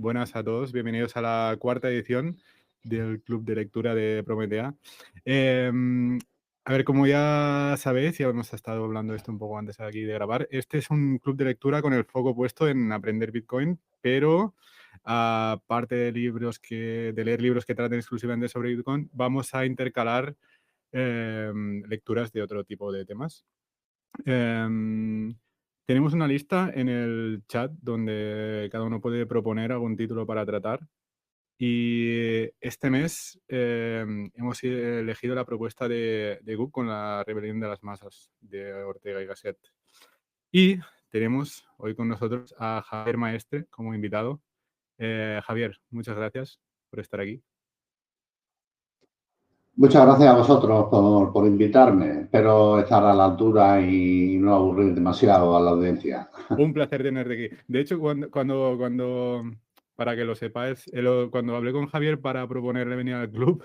Buenas a todos, bienvenidos a la cuarta edición del Club de Lectura de Prometea. A ver, como ya sabéis, ya hemos estado hablando de esto un poco antes aquí de grabar, este es un club de lectura con el foco puesto en aprender Bitcoin, pero aparte de leer libros que traten exclusivamente sobre Bitcoin, vamos a intercalar lecturas de otro tipo de temas. Tenemos una lista en el chat donde cada uno puede proponer algún título para tratar. Y este mes hemos elegido la propuesta de Gug con la rebelión de las masas de Ortega y Gasset. Y tenemos hoy con nosotros a Javier Maestre como invitado. Javier, muchas gracias por estar aquí. Muchas gracias a vosotros por invitarme. Espero estar a la altura y no aburrir demasiado a la audiencia. Un placer tenerte aquí. De hecho, para que lo sepáis, cuando hablé con Javier para proponerle venir al club,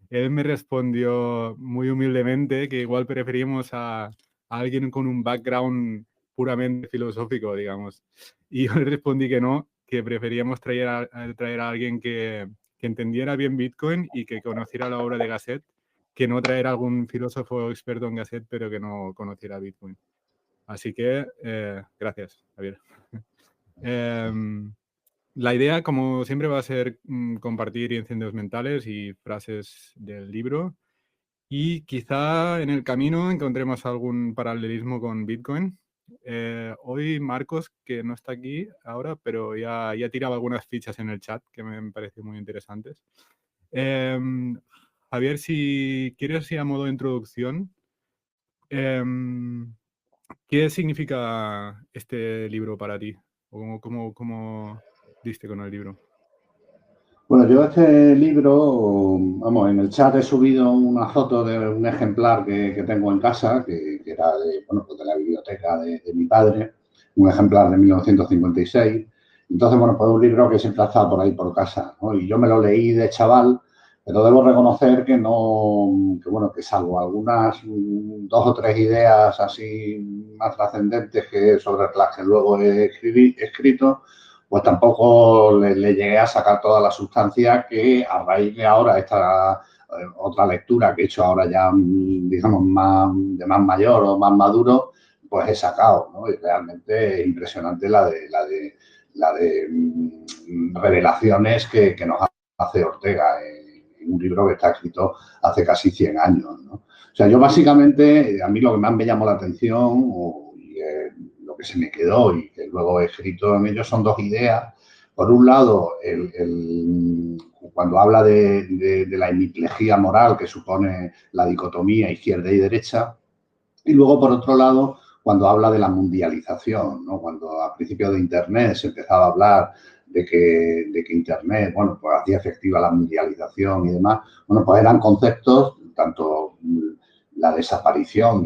él me respondió muy humildemente que igual preferimos a alguien con un background puramente filosófico, digamos. Y yo le respondí que no, que preferíamos traer a alguien que entendiera bien Bitcoin y que conociera la obra de Gasset, que no traer a algún filósofo experto en Gasset, pero que no conociera Bitcoin. Así que, gracias, Javier. La idea, como siempre, va a ser compartir incendios mentales y frases del libro. Y quizá en el camino encontremos algún paralelismo con Bitcoin. Hoy Marcos, que no está aquí ahora, pero ya tiraba algunas fichas en el chat que me parecen muy interesantes. Javier, si quieres ir a modo de introducción, ¿qué significa este libro para ti? ¿O cómo diste con el libro? Bueno, yo este libro, vamos, en el chat he subido una foto de un ejemplar que tengo en casa, que era pues de la biblioteca de mi padre, un ejemplar de 1956. Entonces, bueno, pues un libro que siempre ha estado por ahí por casa, ¿no? Y yo me lo leí de chaval, pero debo reconocer que que salvo algunas dos o tres ideas así más trascendentes sobre las que luego he escrito, pues tampoco le llegué a sacar toda la sustancia que a raíz de ahora esta otra lectura que he hecho ahora ya, digamos, de más mayor o más maduro, pues he sacado, ¿no? Y realmente es impresionante la de revelaciones que nos hace Ortega en un libro que está escrito hace casi 100 años, ¿no? O sea, yo básicamente, a mí lo que más me llamó la atención lo que se me quedó y que luego he escrito en ello son dos ideas. Por un lado, cuando habla de la hemiplegia moral que supone la dicotomía izquierda y derecha, y luego, por otro lado, cuando habla de la mundialización, ¿no? Cuando a principios de Internet se empezaba a hablar de que Internet, bueno, pues hacía efectiva la mundialización y demás, bueno, pues eran conceptos, tanto la desaparición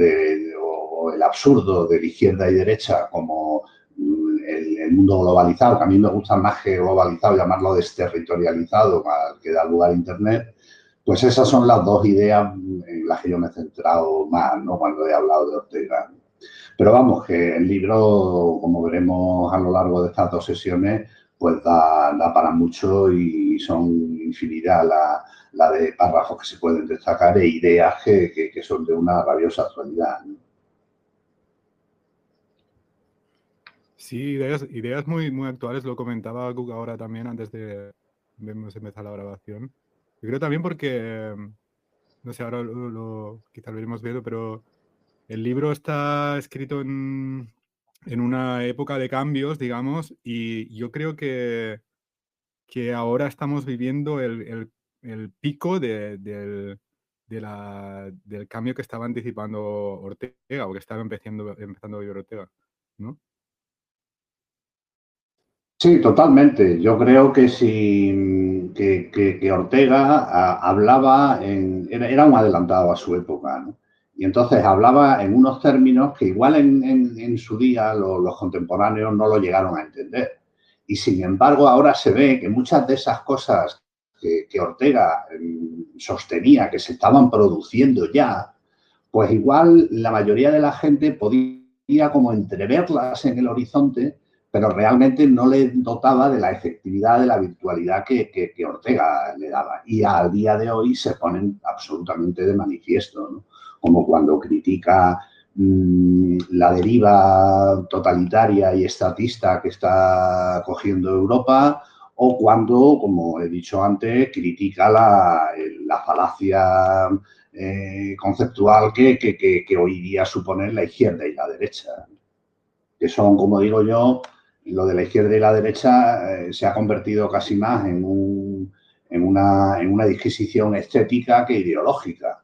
o el absurdo de la izquierda y derecha como el mundo globalizado, que a mí me gusta más que globalizado, llamarlo desterritorializado, al que da lugar a Internet, pues esas son las dos ideas en las que yo me he centrado más, ¿no? Cuando he hablado de Ortega. Pero vamos, que el libro, como veremos a lo largo de estas dos sesiones, pues da para mucho y son infinidad la de párrafos que se pueden destacar e ideas que son de una rabiosa actualidad, ¿no? Sí, ideas muy, muy actuales. Lo comentaba Gug ahora también antes de empezar la grabación. Yo creo también porque, no sé, ahora quizá lo iremos viendo, pero el libro está escrito en una época de cambios, digamos, y yo creo que ahora estamos viviendo el pico del cambio que estaba anticipando Ortega o que estaba empezando a vivir Ortega, ¿no? Sí, totalmente. Yo creo que sí, que Ortega hablaba, era un adelantado a su época, ¿no? Y entonces hablaba en unos términos que igual en su día los contemporáneos no lo llegaron a entender. Y sin embargo ahora se ve que muchas de esas cosas que Ortega sostenía que se estaban produciendo ya, pues igual la mayoría de la gente podía como entreverlas en el horizonte, pero realmente no le dotaba de la efectividad, de la virtualidad que Ortega le daba. Y al día de hoy se ponen absolutamente de manifiesto, ¿no? Como cuando critica la deriva totalitaria y estatista que está cogiendo Europa, o cuando, como he dicho antes, critica la falacia conceptual que hoy día suponen la izquierda y la derecha, que son, como digo yo, lo de la izquierda y la derecha se ha convertido casi más en una disquisición estética que ideológica.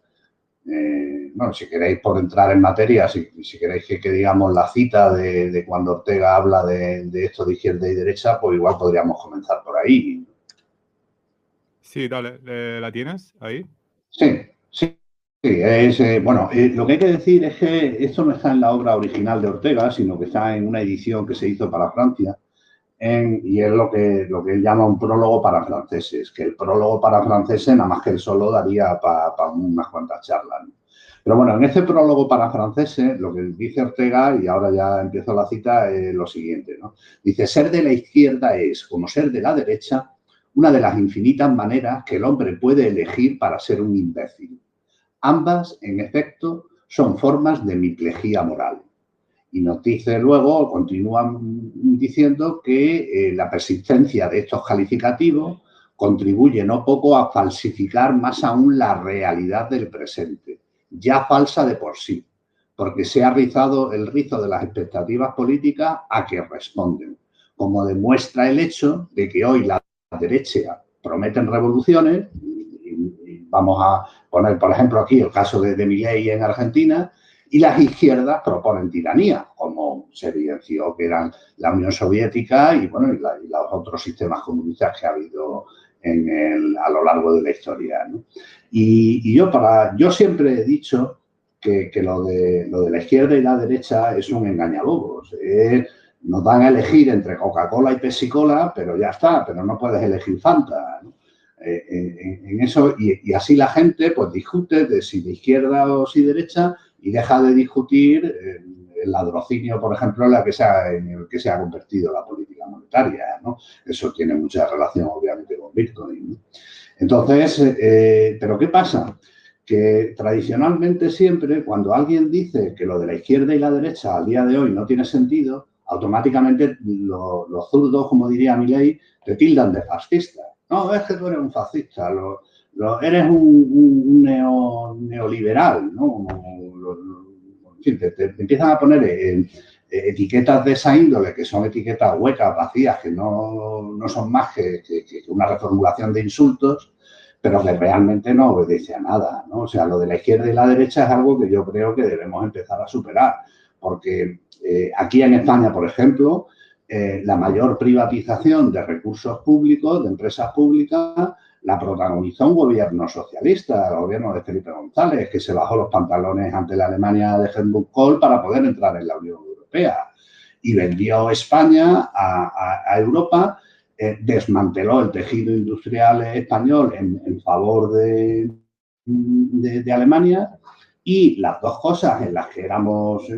Bueno, si queréis, por entrar en materia, si queréis que digamos la cita de cuando Ortega habla de esto de izquierda y derecha, pues igual podríamos comenzar por ahí. Sí, dale, ¿la tienes ahí? Sí, sí. Bueno, lo que hay que decir es que esto no está en la obra original de Ortega, sino que está en una edición que se hizo para Francia, y es lo que él llama un prólogo para franceses, que el prólogo para franceses, nada más que él solo, daría para unas cuantas charlas, ¿no? Pero bueno, en este prólogo para franceses, lo que dice Ortega, y ahora ya empiezo la cita, es lo siguiente, ¿no? Dice, ser de la izquierda es, como ser de la derecha, una de las infinitas maneras que el hombre puede elegir para ser un imbécil. Ambas, en efecto, son formas de miplejía moral. Y nos dice luego, continúan diciendo que la persistencia de estos calificativos contribuye no poco a falsificar más aún la realidad del presente, ya falsa de por sí, porque se ha rizado el rizo de las expectativas políticas a que responden, como demuestra el hecho de que hoy la derecha prometen revoluciones, y vamos a poner, por ejemplo, aquí el caso de Milei en Argentina, y las izquierdas proponen tiranía, como se evidenció que eran la Unión Soviética y, bueno, y los otros sistemas comunistas que ha habido a lo largo de la historia, ¿no? Y yo siempre he dicho que lo de la izquierda y la derecha es un engañabobos. Nos dan a elegir entre Coca-Cola y Pepsi-Cola, pero ya está, pero no puedes elegir Fanta, ¿no? En eso, y así la gente pues discute de si de izquierda o si derecha, y deja de discutir el ladrocinio, por ejemplo, en el que se ha convertido la política monetaria, ¿no? Eso tiene mucha relación, obviamente, con Bitcoin, ¿no? Entonces, ¿pero qué pasa? Que tradicionalmente siempre, cuando alguien dice que lo de la izquierda y la derecha al día de hoy no tiene sentido, automáticamente los zurdos, como diría Milei, te tildan de fascista. No, es que tú eres un fascista, eres un neoliberal, ¿no? En fin, te empiezan a poner etiquetas de esa índole, que son etiquetas huecas, vacías, que no son más que una reformulación de insultos, pero que realmente no obedece a nada, ¿no? O sea, lo de la izquierda y la derecha es algo que yo creo que debemos empezar a superar, porque aquí en España, por ejemplo, la mayor privatización de recursos públicos, de empresas públicas, la protagonizó un gobierno socialista, el gobierno de Felipe González, que se bajó los pantalones ante la Alemania de Helmut Kohl para poder entrar en la Unión Europea. Y vendió España a Europa, desmanteló el tejido industrial español en favor de Alemania, y las dos cosas en las que éramos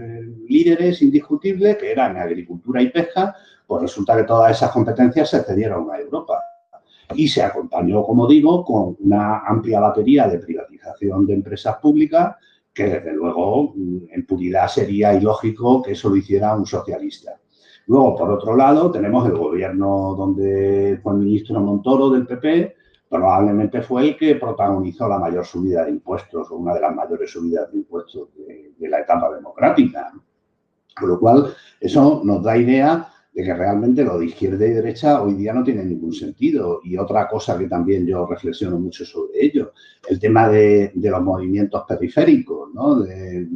líderes indiscutibles, que eran agricultura y pesca, pues resulta que todas esas competencias se cedieron a Europa. Y se acompañó, como digo, con una amplia batería de privatización de empresas públicas, que desde luego en puridad sería ilógico que eso lo hiciera un socialista. Luego, por otro lado, tenemos el gobierno donde fue el ministro Montoro del PP, probablemente fue el que protagonizó la mayor subida de impuestos, o una de las mayores subidas de impuestos de la etapa democrática, ¿no? Con lo cual, eso nos da idea de que realmente lo de izquierda y derecha hoy día no tiene ningún sentido. Y otra cosa que también yo reflexiono mucho sobre ello, el tema de los movimientos periféricos, ¿no? de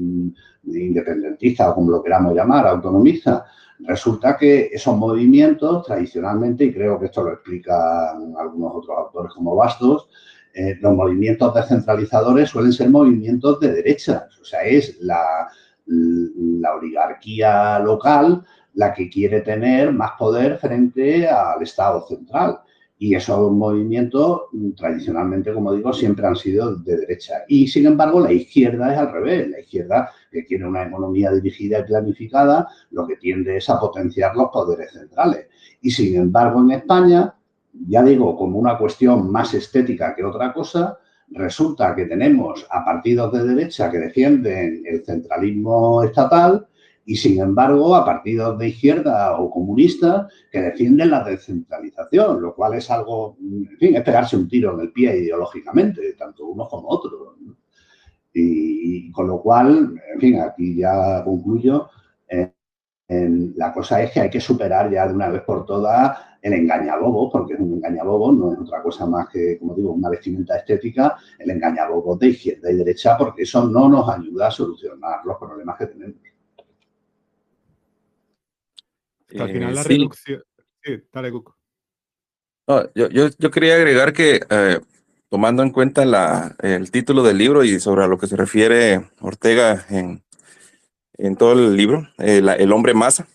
independentistas, o como lo queramos llamar, autonomistas. Resulta que esos movimientos tradicionalmente, y creo que esto lo explican algunos otros autores como Bastos, los movimientos descentralizadores suelen ser movimientos de derechas. O sea, es la oligarquía local la que quiere tener más poder frente al Estado central. Y esos movimientos, tradicionalmente, como digo, siempre han sido de derecha. Y, sin embargo, la izquierda es al revés. La izquierda, que tiene una economía dirigida y planificada, lo que tiende es a potenciar los poderes centrales. Y, sin embargo, en España, ya digo, como una cuestión más estética que otra cosa, resulta que tenemos a partidos de derecha que defienden el centralismo estatal y, sin embargo, a partidos de izquierda o comunistas que defienden la descentralización, lo cual es algo, en fin, es pegarse un tiro en el pie ideológicamente, tanto unos como otros, ¿no? Y con lo cual, en fin, aquí ya concluyo, la cosa es que hay que superar ya de una vez por todas el engañabobos, porque es un engañabobos, no es otra cosa más que, como digo, una vestimenta estética, el engañabobos de izquierda y derecha, porque eso no nos ayuda a solucionar los problemas que tenemos. Que al final la Sí. reducción... Sí, dale, Cuco. No, yo quería agregar que tomando en cuenta el título del libro y sobre a lo que se refiere Ortega en todo el libro, el hombre masa,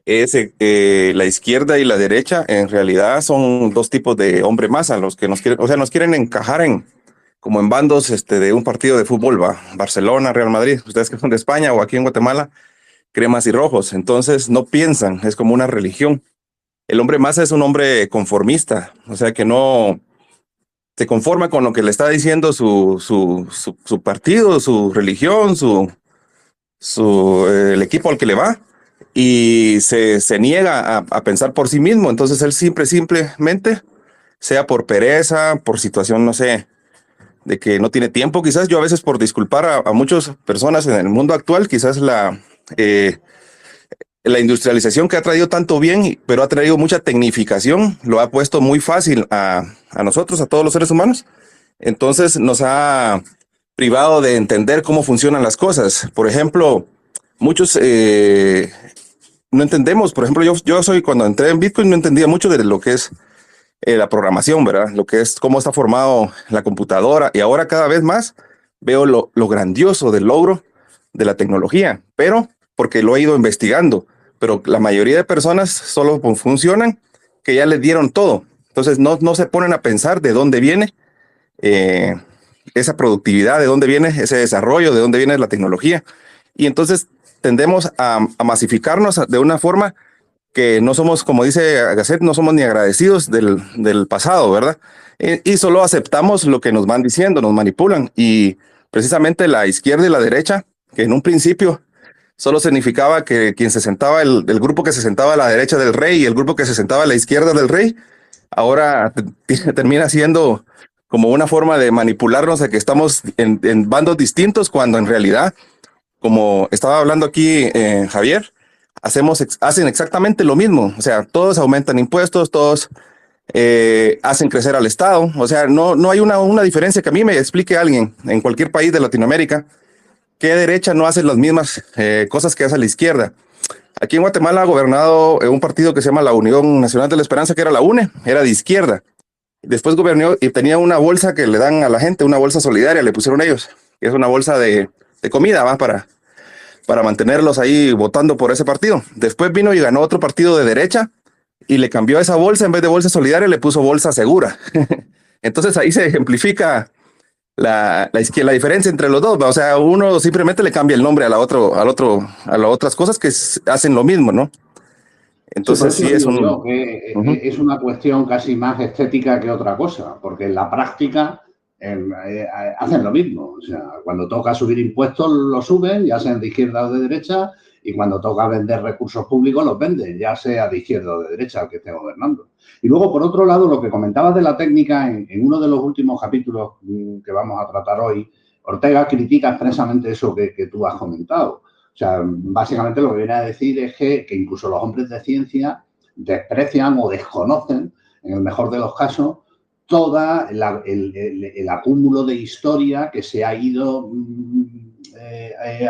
es la izquierda y la derecha en realidad son dos tipos de hombre masa, los que nos quieren, o sea, nos quieren encajar como en bandos de un partido de fútbol, Barcelona, Real Madrid, ustedes que son de España o aquí en Guatemala, cremas y rojos, entonces no piensan, es como una religión. El hombre masa es un hombre conformista, o sea que no se conforma con lo que le está diciendo su partido, su religión, el equipo al que le va, y se niega a pensar por sí mismo. Entonces él simplemente, sea por pereza, por situación, no sé, de que no tiene tiempo, quizás yo a veces por disculpar a muchas personas en el mundo actual, quizás la industrialización que ha traído tanto bien, pero ha traído mucha tecnificación, lo ha puesto muy fácil a nosotros, a todos los seres humanos. Entonces nos ha privado de entender cómo funcionan las cosas. Por ejemplo, muchos no entendemos, por ejemplo, yo soy, cuando entré en Bitcoin no entendía mucho de lo que es la programación, ¿verdad? Lo que es cómo está formado la computadora, y ahora cada vez más veo lo grandioso del logro de la tecnología, pero porque lo he ido investigando, pero la mayoría de personas solo funcionan que ya les dieron todo, entonces no se ponen a pensar de dónde viene esa productividad, de dónde viene ese desarrollo, de dónde viene la tecnología, y entonces tendemos a masificarnos de una forma que no somos, como dice Gasset, no somos ni agradecidos del pasado, ¿verdad? Y solo aceptamos lo que nos van diciendo, nos manipulan. Y precisamente la izquierda y la derecha, que en un principio solo significaba que quien se sentaba, el grupo que se sentaba a la derecha del rey y el grupo que se sentaba a la izquierda del rey, ahora termina siendo como una forma de manipularnos de que estamos en bandos distintos, cuando en realidad, como estaba hablando aquí Javier, hacen exactamente lo mismo. O sea, todos aumentan impuestos, todos hacen crecer al Estado. O sea, no hay una diferencia que a mí me explique alguien en cualquier país de Latinoamérica que derecha no hace las mismas cosas que hace la izquierda. Aquí en Guatemala ha gobernado un partido que se llama la Unión Nacional de la Esperanza, que era la UNE, era de izquierda. Después gobernó y tenía una bolsa que le dan a la gente, una bolsa solidaria, le pusieron ellos, que es una bolsa de comida, ¿va? Para mantenerlos ahí votando por ese partido. Después vino y ganó otro partido de derecha y le cambió esa bolsa, en vez de bolsa solidaria le puso bolsa segura. Entonces ahí se ejemplifica la diferencia entre los dos, ¿va? O sea, uno simplemente le cambia el nombre a las otras cosas que hacen lo mismo, ¿no? Entonces sí, es es una cuestión casi más estética que otra cosa, porque en la práctica hacen lo mismo. O sea, cuando toca subir impuestos, lo suben, ya sean de izquierda o de derecha, y cuando toca vender recursos públicos, los venden, ya sea de izquierda o de derecha el que esté gobernando. Y luego, por otro lado, lo que comentabas de la técnica, en uno de los últimos capítulos que vamos a tratar hoy, Ortega critica expresamente eso que tú has comentado. O sea, básicamente lo que viene a decir es que incluso los hombres de ciencia desprecian o desconocen, en el mejor de los casos, todo el acúmulo de historia que se ha ido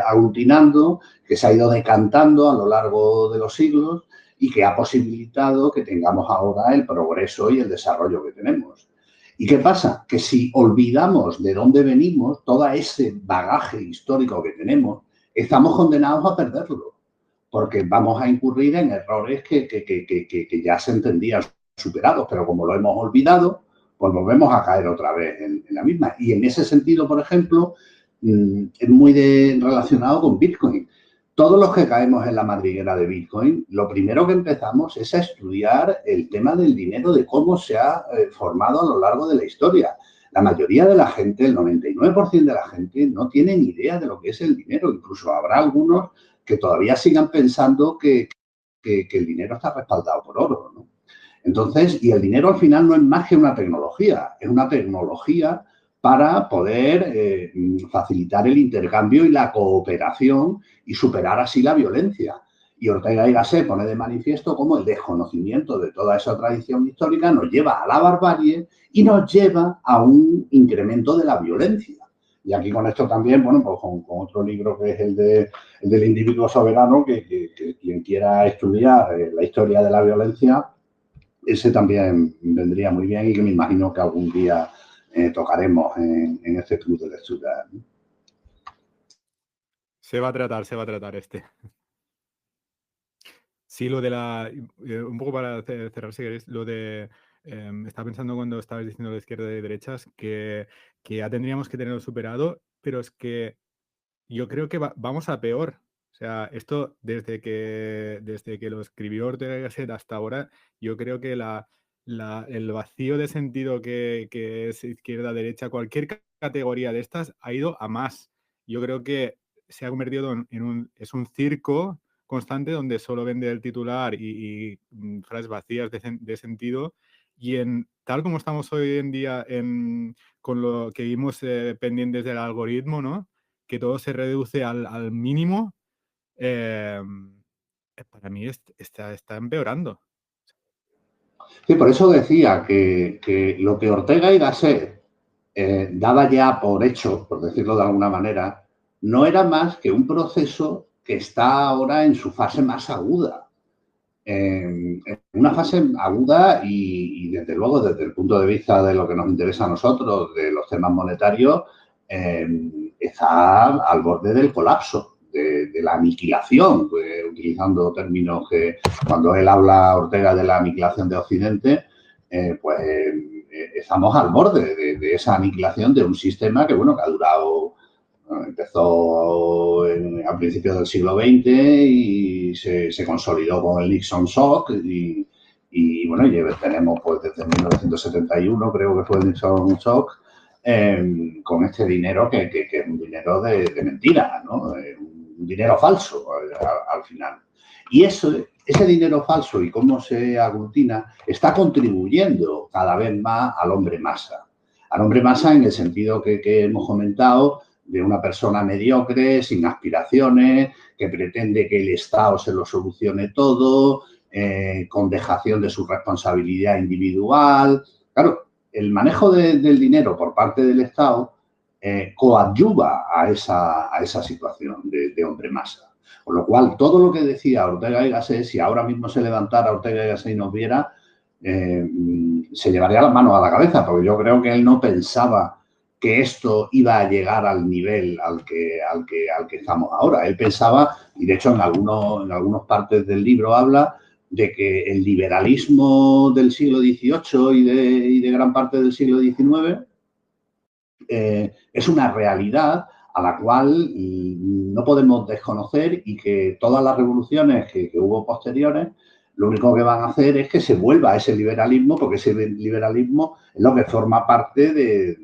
aglutinando, que se ha ido decantando a lo largo de los siglos y que ha posibilitado que tengamos ahora el progreso y el desarrollo que tenemos. ¿Y qué pasa? Que si olvidamos de dónde venimos, todo ese bagaje histórico que tenemos, estamos condenados a perderlo, porque vamos a incurrir en errores que ya se entendían superados, pero como lo hemos olvidado, pues volvemos a caer otra vez en la misma. Y en ese sentido, por ejemplo, es muy relacionado con Bitcoin. Todos los que caemos en la madriguera de Bitcoin, lo primero que empezamos es a estudiar el tema del dinero, de cómo se ha formado a lo largo de la historia. La mayoría de la gente, el 99% de la gente, no tiene ni idea de lo que es el dinero. Incluso habrá algunos que todavía sigan pensando que el dinero está respaldado por oro, ¿no? Entonces, y el dinero al final no es más que una tecnología, es una tecnología para poder facilitar el intercambio y la cooperación y superar así la violencia. Y Ortega y Gasset pone de manifiesto cómo el desconocimiento de toda esa tradición histórica nos lleva a la barbarie y nos lleva a un incremento de la violencia. Y aquí con esto también, bueno, pues con otro libro que es el del individuo soberano, que quien quiera estudiar la historia de la violencia, ese también vendría muy bien y que me imagino que algún día tocaremos en este club de lectura. Se va a tratar este. Sí, lo de un poco para cerrar, si queréis, lo de... estaba pensando cuando estabas diciendo de izquierda y derechas que ya tendríamos que tenerlo superado, pero es que yo creo que vamos a peor. O sea, esto desde que lo escribió Ortega y Gasset hasta ahora, yo creo que el vacío de sentido que es izquierda-derecha, cualquier categoría de estas, ha ido a más. Yo creo que se ha convertido es un circo constante donde solo vende el titular y frases vacías de sentido. Y tal como estamos hoy en día con lo que vimos pendientes del algoritmo, ¿no? Que todo se reduce al mínimo, para mí está empeorando. Sí, por eso decía que lo que Ortega y Gasset daba ya por hecho, por decirlo de alguna manera, no era más que un proceso que está ahora en su fase más aguda. En una fase aguda y, desde luego, desde el punto de vista de lo que nos interesa a nosotros, de los temas monetarios, está al borde del colapso, de la aniquilación, utilizando términos que cuando él habla, Ortega, de la aniquilación de Occidente, estamos al borde de esa aniquilación de un sistema que, bueno, que ha durado... Empezó a principios del siglo XX y se consolidó con el Nixon Shock y bueno, tenemos pues desde 1971, creo que fue el Nixon Shock, con este dinero que es un dinero de mentira, ¿no? Un dinero falso al final. Y ese dinero falso y cómo se aglutina está contribuyendo cada vez más al hombre masa. Al hombre masa en el sentido que hemos comentado, de una persona mediocre, sin aspiraciones, que pretende que el Estado se lo solucione todo, con dejación de su responsabilidad individual. Claro, el manejo del dinero por parte del Estado coadyuva a esa situación de hombre masa. Con lo cual, todo lo que decía Ortega y Gasset, si ahora mismo se levantara Ortega y Gasset y nos viera, se llevaría las manos a la cabeza, porque yo creo que él no pensaba que esto iba a llegar al nivel al que estamos ahora. Él pensaba, y de hecho en algunas partes del libro habla, de que el liberalismo del siglo XVIII y de gran parte del siglo XIX es una realidad a la cual no podemos desconocer y que todas las revoluciones que hubo posteriores lo único que van a hacer es que se vuelva a ese liberalismo, porque ese liberalismo es lo que forma parte de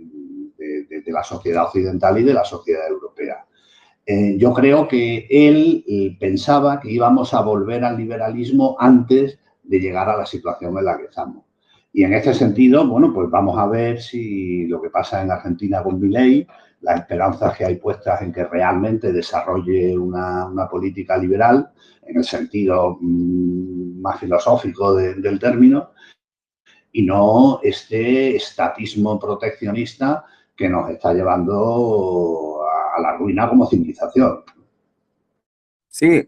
la sociedad occidental y de la sociedad europea. Yo creo que él pensaba que íbamos a volver al liberalismo antes de llegar a la situación en la que estamos. Y en este sentido, bueno, pues vamos a ver si lo que pasa en Argentina con Milei, las esperanzas que hay puestas en que realmente desarrolle una política liberal, en el sentido más filosófico del término, y no este estatismo proteccionista que nos está llevando a la ruina como civilización. Sí,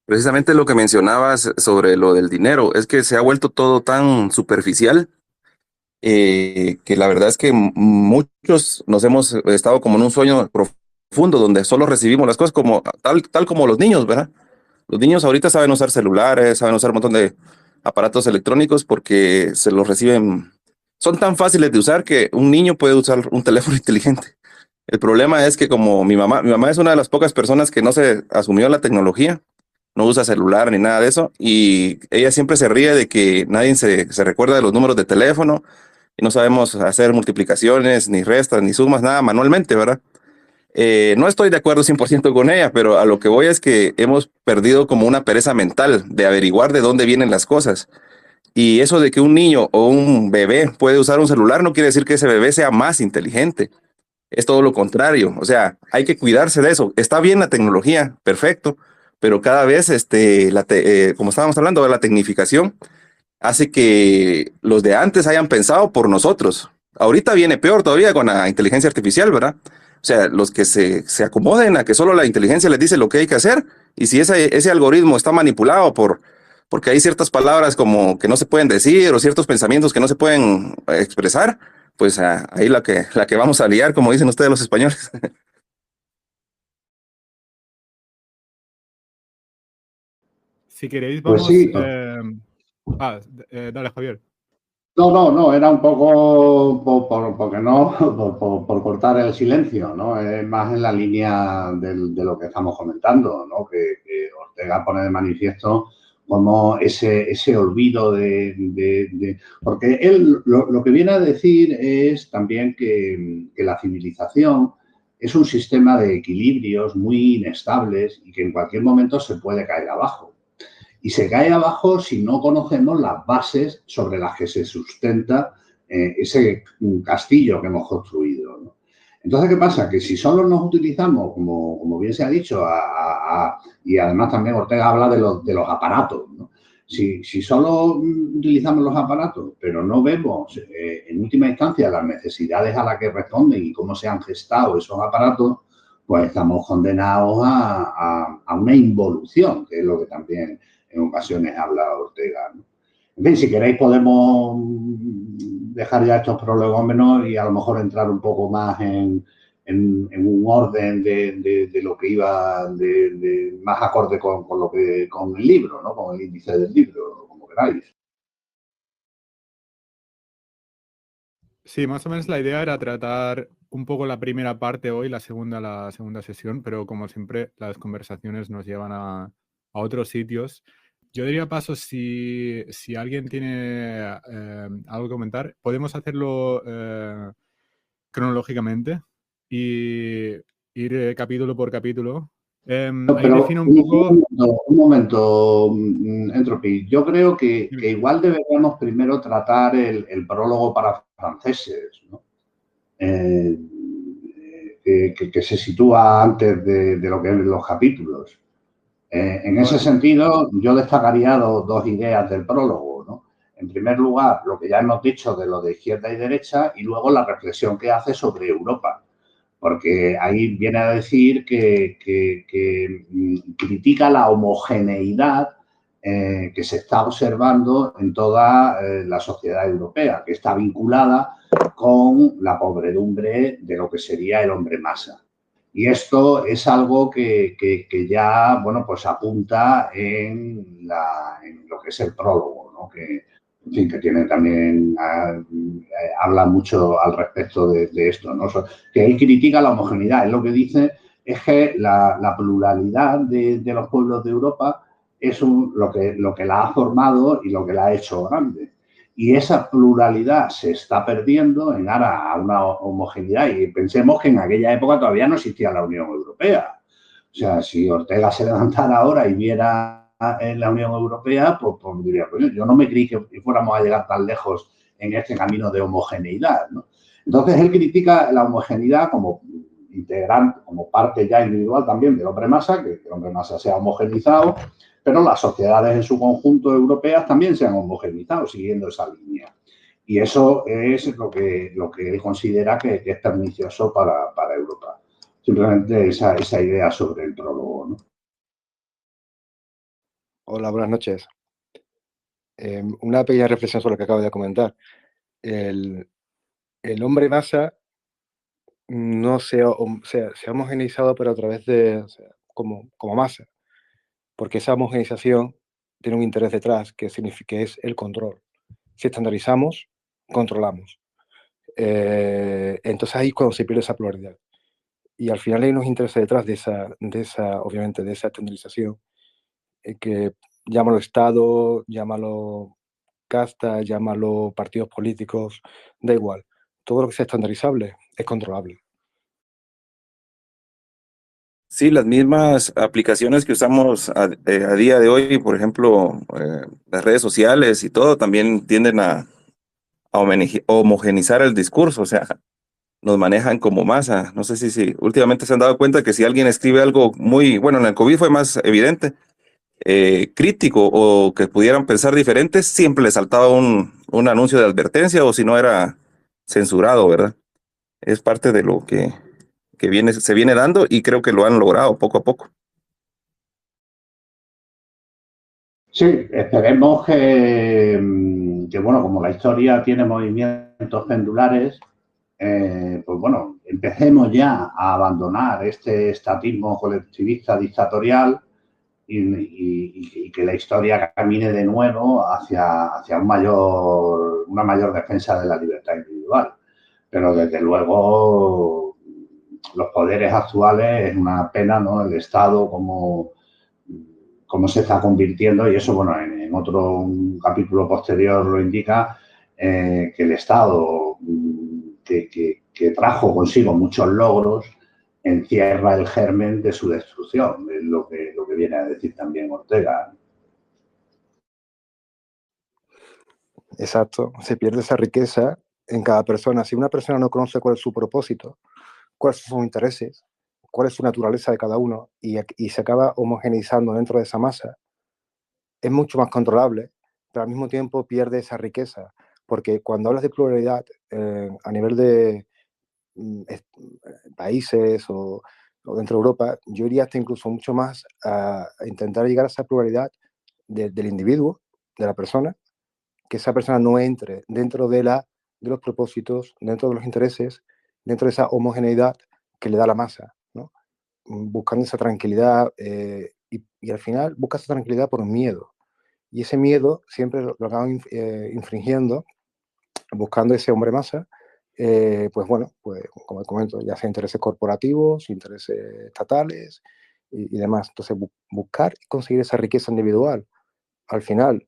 precisamente lo que mencionabas sobre lo del dinero, es que se ha vuelto todo tan superficial que la verdad es que muchos nos hemos estado como en un sueño profundo donde solo recibimos las cosas como tal como los niños, ¿verdad? Los niños ahorita saben usar celulares, saben usar un montón aparatos electrónicos porque se los reciben, son tan fáciles de usar que un niño puede usar un teléfono inteligente. El problema es que como mi mamá es una de las pocas personas que no se asumió la tecnología, no usa celular ni nada de eso, y ella siempre se ríe de que nadie se recuerda de los números de teléfono y no sabemos hacer multiplicaciones, ni restas, ni sumas, nada manualmente, ¿verdad? No estoy de acuerdo 100% con ella, pero a lo que voy es que hemos perdido como una pereza mental de averiguar de dónde vienen las cosas. Y eso de que un niño o un bebé puede usar un celular no quiere decir que ese bebé sea más inteligente. Es todo lo contrario. O sea, hay que cuidarse de eso. Está bien la tecnología, perfecto, pero cada vez, como estábamos hablando de la tecnificación, hace que los de antes hayan pensado por nosotros. Ahorita viene peor todavía con la inteligencia artificial, ¿verdad? O sea, los que se acomoden a que solo la inteligencia les dice lo que hay que hacer, y si ese algoritmo está manipulado porque hay ciertas palabras como que no se pueden decir o ciertos pensamientos que no se pueden expresar, pues ahí la que vamos a liar, como dicen ustedes los españoles. Si queréis, Pues vamos... sí. Dale, Javier. No, era un poco porque no, por cortar el silencio, ¿no? Es más en la línea de lo que estamos comentando, ¿no? Que Ortega pone de manifiesto como ese olvido porque él lo que viene a decir es también que la civilización es un sistema de equilibrios muy inestables y que en cualquier momento se puede caer abajo. Y se cae abajo si no conocemos las bases sobre las que se sustenta ese castillo que hemos construido, ¿no? Entonces, ¿qué pasa? Que si solo nos utilizamos, como bien se ha dicho, y además también Ortega habla de los aparatos, ¿no? Si solo utilizamos los aparatos, pero no vemos en última instancia las necesidades a las que responden y cómo se han gestado esos aparatos, pues estamos condenados a una involución, que es lo que también en ocasiones habla Ortega, ¿no? En fin, si queréis podemos dejar ya estos prolegómenos y a lo mejor entrar un poco más en un orden de lo que iba más acorde con el libro, ¿no? Con el índice del libro, como queráis. Sí, más o menos la idea era tratar un poco la primera parte hoy, la segunda sesión, pero como siempre las conversaciones nos llevan a otros sitios. Yo diría paso, si alguien tiene algo que comentar, podemos hacerlo cronológicamente y ir capítulo por capítulo. Ahí Pero defino un poco... un momento, Entropy. Yo creo que igual deberíamos primero tratar el prólogo para franceses, ¿no? Que se sitúa antes de lo que es los capítulos. En ese sentido, yo destacaría dos ideas del prólogo, ¿no? En primer lugar, lo que ya hemos dicho de lo de izquierda y derecha, y luego la reflexión que hace sobre Europa, porque ahí viene a decir que critica la homogeneidad que se está observando en toda la sociedad europea, que está vinculada con la podredumbre de lo que sería el hombre masa. Y esto es algo que ya, bueno, pues apunta en lo que es el prólogo, ¿no? Que, en fin, que tiene también, habla mucho al respecto de esto, ¿no? Que él critica la homogeneidad. Él lo que dice es que la pluralidad de los pueblos de Europa es lo que la ha formado y lo que la ha hecho grande. Y esa pluralidad se está perdiendo en aras a una homogeneidad. Y pensemos que en aquella época todavía no existía la Unión Europea. O sea, si Ortega se levantara ahora y viera en la Unión Europea, pues diría, pues yo no me creí que fuéramos a llegar tan lejos en este camino de homogeneidad, ¿no? Entonces, él critica la homogeneidad como integrante, como parte ya individual también del hombre masa, que el hombre masa sea homogenizado, pero las sociedades en su conjunto europeas también se han homogeneizado siguiendo esa línea. Y eso es lo que él considera que es pernicioso para Europa. Simplemente esa idea sobre el prólogo, ¿no? Hola, buenas noches. Una pequeña reflexión sobre lo que acabo de comentar. El hombre masa no se ha homogeneizado, pero a través de, o sea, como masa, porque esa homogeneización tiene un interés detrás que es el control. Si estandarizamos, controlamos. Entonces ahí es cuando se pierde esa pluralidad. Y al final hay unos intereses detrás obviamente, de esa estandarización, que llámalo Estado, llámalo casta, llámalo partidos políticos, da igual. Todo lo que sea estandarizable es controlable. Sí, las mismas aplicaciones que usamos a día de hoy, por ejemplo, las redes sociales y todo, también tienden a homogenizar el discurso, o sea, nos manejan como masa. No sé si últimamente se han dado cuenta que si alguien escribe algo muy, bueno, en el COVID fue más evidente, crítico o que pudieran pensar diferentes, siempre le saltaba un anuncio de advertencia o si no era censurado, ¿verdad? Es parte de lo que se viene dando y creo que lo han logrado poco a poco. Sí, esperemos que, bueno, como la historia tiene movimientos pendulares, pues bueno, empecemos ya a abandonar este estatismo colectivista dictatorial y que la historia camine de nuevo hacia una mayor defensa de la libertad individual. Pero desde luego los poderes actuales es una pena, ¿no? El Estado como se está convirtiendo, y eso, bueno, en un capítulo posterior lo indica, que el Estado, que trajo consigo muchos logros, encierra el germen de su destrucción, es lo que viene a decir también Ortega. Exacto, se pierde esa riqueza en cada persona. Si una persona no conoce cuál es su propósito, cuáles son sus intereses, cuál es su naturaleza de cada uno, y se acaba homogeneizando dentro de esa masa, es mucho más controlable, pero al mismo tiempo pierde esa riqueza, porque cuando hablas de pluralidad a nivel de países o dentro de Europa, yo iría hasta incluso mucho más a intentar llegar a esa pluralidad del individuo, de la persona, que esa persona no entre dentro de los propósitos, dentro de los intereses, dentro de esa homogeneidad que le da la masa, ¿no? Buscando esa tranquilidad y al final busca esa tranquilidad por miedo. Y ese miedo siempre lo acaban infringiendo, buscando ese hombre masa, pues bueno, pues como comento, ya sea intereses corporativos, intereses estatales y demás. Entonces, buscar y conseguir esa riqueza individual, al final,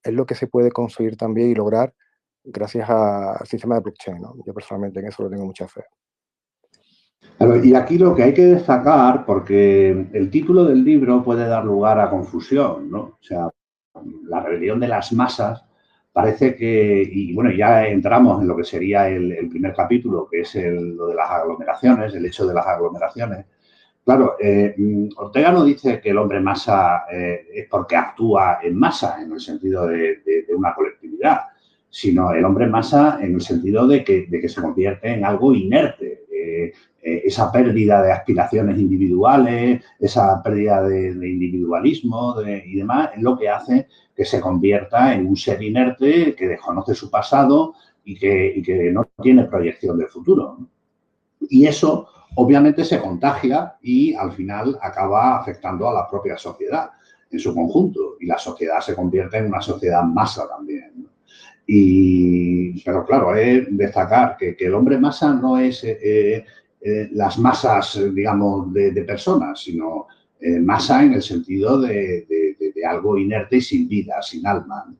es lo que se puede conseguir también y lograr gracias al sistema de blockchain, ¿no? Yo personalmente en eso lo tengo mucha fe. Y aquí lo que hay que destacar, porque el título del libro puede dar lugar a confusión, ¿no? O sea, la rebelión de las masas parece que, y bueno, ya entramos en lo que sería el primer capítulo, que es lo de las aglomeraciones, el hecho de las aglomeraciones. Claro, Ortega no dice que el hombre masa es porque actúa en masa, en el sentido de una colectividad, sino el hombre masa en el sentido de que se convierte en algo inerte. Esa pérdida de aspiraciones individuales, esa pérdida de individualismo y demás, es lo que hace que se convierta en un ser inerte que desconoce su pasado y que no tiene proyección de futuro. Y eso obviamente se contagia y al final acaba afectando a la propia sociedad en su conjunto. Y la sociedad se convierte en una sociedad masa también, ¿no? Pero claro, es destacar que el hombre masa no es las masas, digamos, de personas, sino masa en el sentido de algo inerte y sin vida, sin alma, ¿no?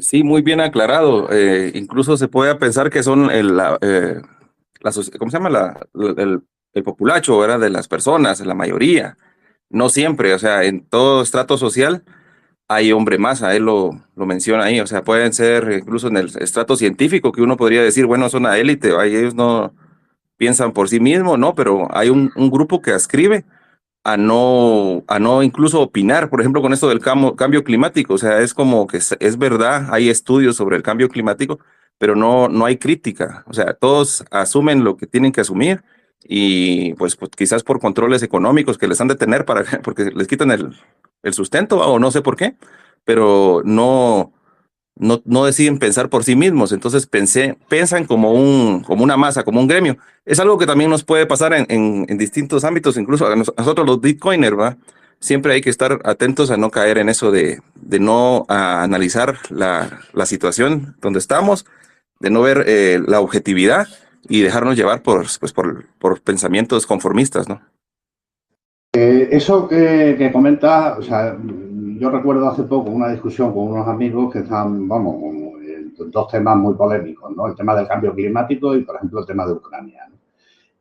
Sí, muy bien aclarado. Incluso se puede pensar que son ¿cómo se llama? El populacho, ¿verdad? De las personas, la mayoría. No siempre, o sea, en todo estrato social hay hombre masa, él lo menciona ahí. O sea, pueden ser incluso en el estrato científico que uno podría decir, bueno, es una élite, ellos no piensan por sí mismos, ¿no? Pero hay un grupo que ascribe a no incluso opinar, por ejemplo, con esto del cambio climático. O sea, es como que es verdad, hay estudios sobre el cambio climático, pero no hay crítica. O sea, todos asumen lo que tienen que asumir y pues quizás por controles económicos que les han de tener porque les quitan el sustento o no sé por qué, pero no deciden pensar por sí mismos, entonces piensan como una masa, como un gremio. Es algo que también nos puede pasar en distintos ámbitos, incluso a nosotros los Bitcoiners, ¿va? Siempre hay que estar atentos a no caer en eso de no analizar la situación donde estamos, de no ver la objetividad y dejarnos llevar por pensamientos conformistas, ¿no? Eso que comentas, o sea, yo recuerdo hace poco una discusión con unos amigos que están, vamos, dos temas muy polémicos, ¿no? El tema del cambio climático y, por ejemplo, el tema de Ucrania, ¿no?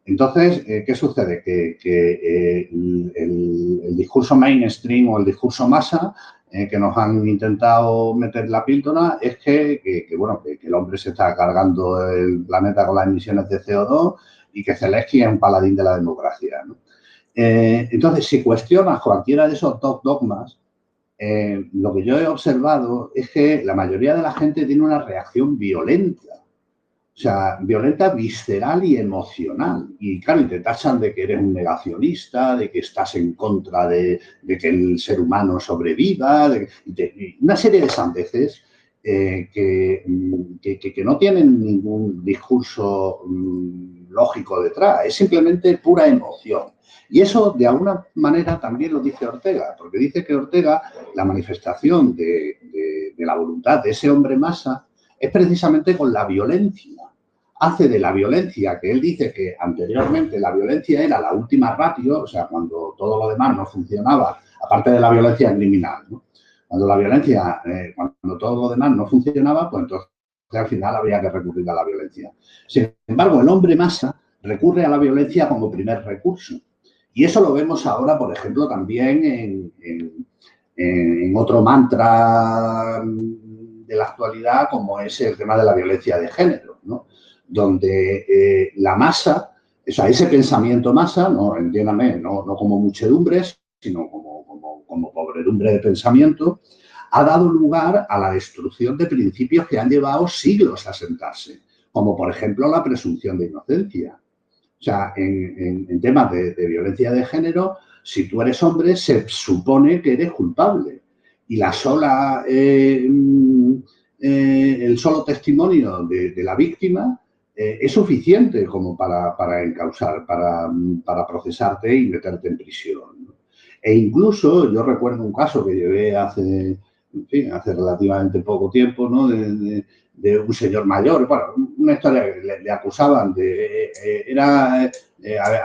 Entonces, ¿qué sucede? Que el discurso mainstream o el discurso masa que nos han intentado meter la píldora es que el hombre se está cargando el planeta con las emisiones de CO2 y que Zelensky es un paladín de la democracia, ¿no? Entonces, si cuestionas cualquiera de esos dos dogmas, lo que yo he observado es que la mayoría de la gente tiene una reacción violenta. O sea, violenta, visceral y emocional. Y claro, y te tachan de que eres un negacionista, de que estás en contra de que el ser humano sobreviva, una serie de sandeces que no tienen ningún discurso lógico detrás. Es simplemente pura emoción. Y eso, de alguna manera, también lo dice Ortega, porque dice que Ortega, la manifestación de la voluntad de ese hombre masa, es precisamente con la violencia. Hace de la violencia, que él dice que anteriormente la violencia era la última ratio, o sea, cuando todo lo demás no funcionaba, aparte de la violencia criminal, ¿no? Cuando la violencia, cuando todo lo demás no funcionaba, pues entonces al final había que recurrir a la violencia. Sin embargo, el hombre masa recurre a la violencia como primer recurso. Y eso lo vemos ahora, por ejemplo, también en otro mantra de la actualidad, como es el tema de la violencia de género, ¿no? Donde la masa, o sea, ese pensamiento masa, no, entiéndame, no como muchedumbres, sino como pobredumbre de pensamiento, ha dado lugar a la destrucción de principios que han llevado siglos a sentarse, como por ejemplo la presunción de inocencia. O sea, en temas de violencia de género, si tú eres hombre, se supone que eres culpable. Y el solo testimonio de la víctima es suficiente como para encausar, para procesarte y meterte en prisión, ¿no? E incluso, yo recuerdo un caso que llevé hace relativamente poco tiempo, ¿no? De un señor mayor, bueno, una historia que le acusaban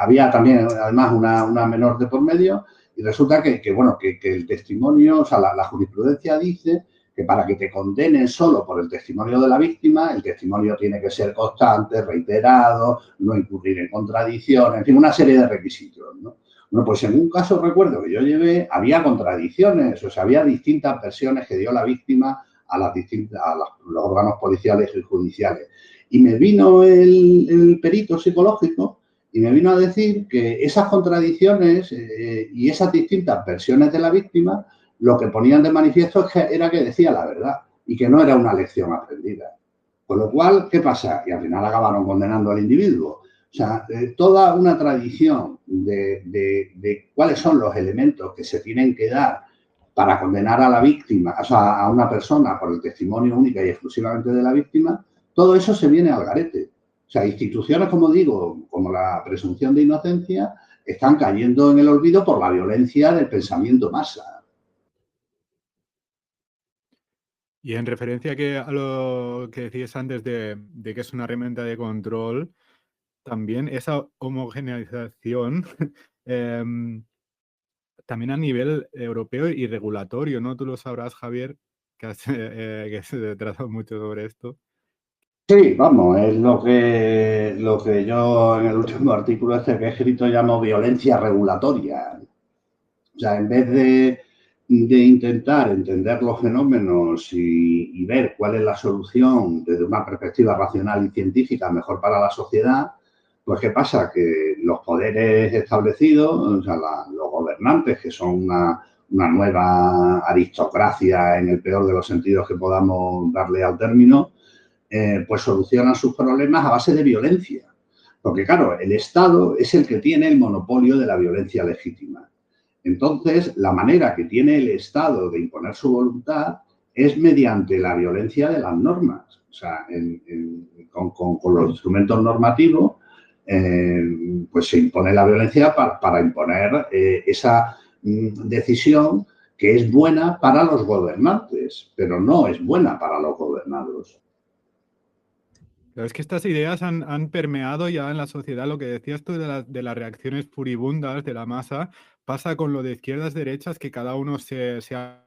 había también además una menor de por medio y resulta que el testimonio, o sea, la jurisprudencia dice que para que te condenen solo por el testimonio de la víctima, el testimonio tiene que ser constante, reiterado, no incurrir en contradicciones, en fin, una serie de requisitos, ¿no? Bueno, pues en un caso recuerdo que yo llevé, había contradicciones, o sea, había distintas versiones que dio la víctima a los órganos policiales y judiciales. Y me vino el perito psicológico y me vino a decir que esas contradicciones y esas distintas versiones de la víctima lo que ponían de manifiesto era que decía la verdad y que no era una lección aprendida. Con lo cual, ¿qué pasa? Y al final acabaron condenando al individuo. O sea, toda una tradición de cuáles son los elementos que se tienen que dar para condenar a la víctima, o sea, a una persona por el testimonio única y exclusivamente de la víctima, todo eso se viene al garete. O sea, instituciones, como digo, como la presunción de inocencia, están cayendo en el olvido por la violencia del pensamiento masa. Y en referencia a lo que decías antes de que es una herramienta de control, también esa homogeneización también a nivel europeo y regulatorio, ¿no? Tú lo sabrás, Javier, que se trata mucho sobre esto. Sí, vamos, es lo que yo en el último artículo que he escrito llamo violencia regulatoria. O sea, en vez de intentar entender los fenómenos y ver cuál es la solución desde una perspectiva racional y científica mejor para la sociedad, pues ¿qué pasa? Que los poderes establecidos, o sea, los gobernantes, que son una nueva aristocracia en el peor de los sentidos que podamos darle al término, pues solucionan sus problemas a base de violencia. Porque, claro, el Estado es el que tiene el monopolio de la violencia legítima. Entonces, la manera que tiene el Estado de imponer su voluntad es mediante la violencia de las normas, o sea, con los instrumentos normativos, pues se impone la violencia para imponer esa decisión que es buena para los gobernantes, pero no es buena para los gobernados. Pero es que estas ideas han permeado ya en la sociedad. Lo que decías tú de las reacciones furibundas de la masa, pasa con lo de izquierdas, derechas, que cada uno se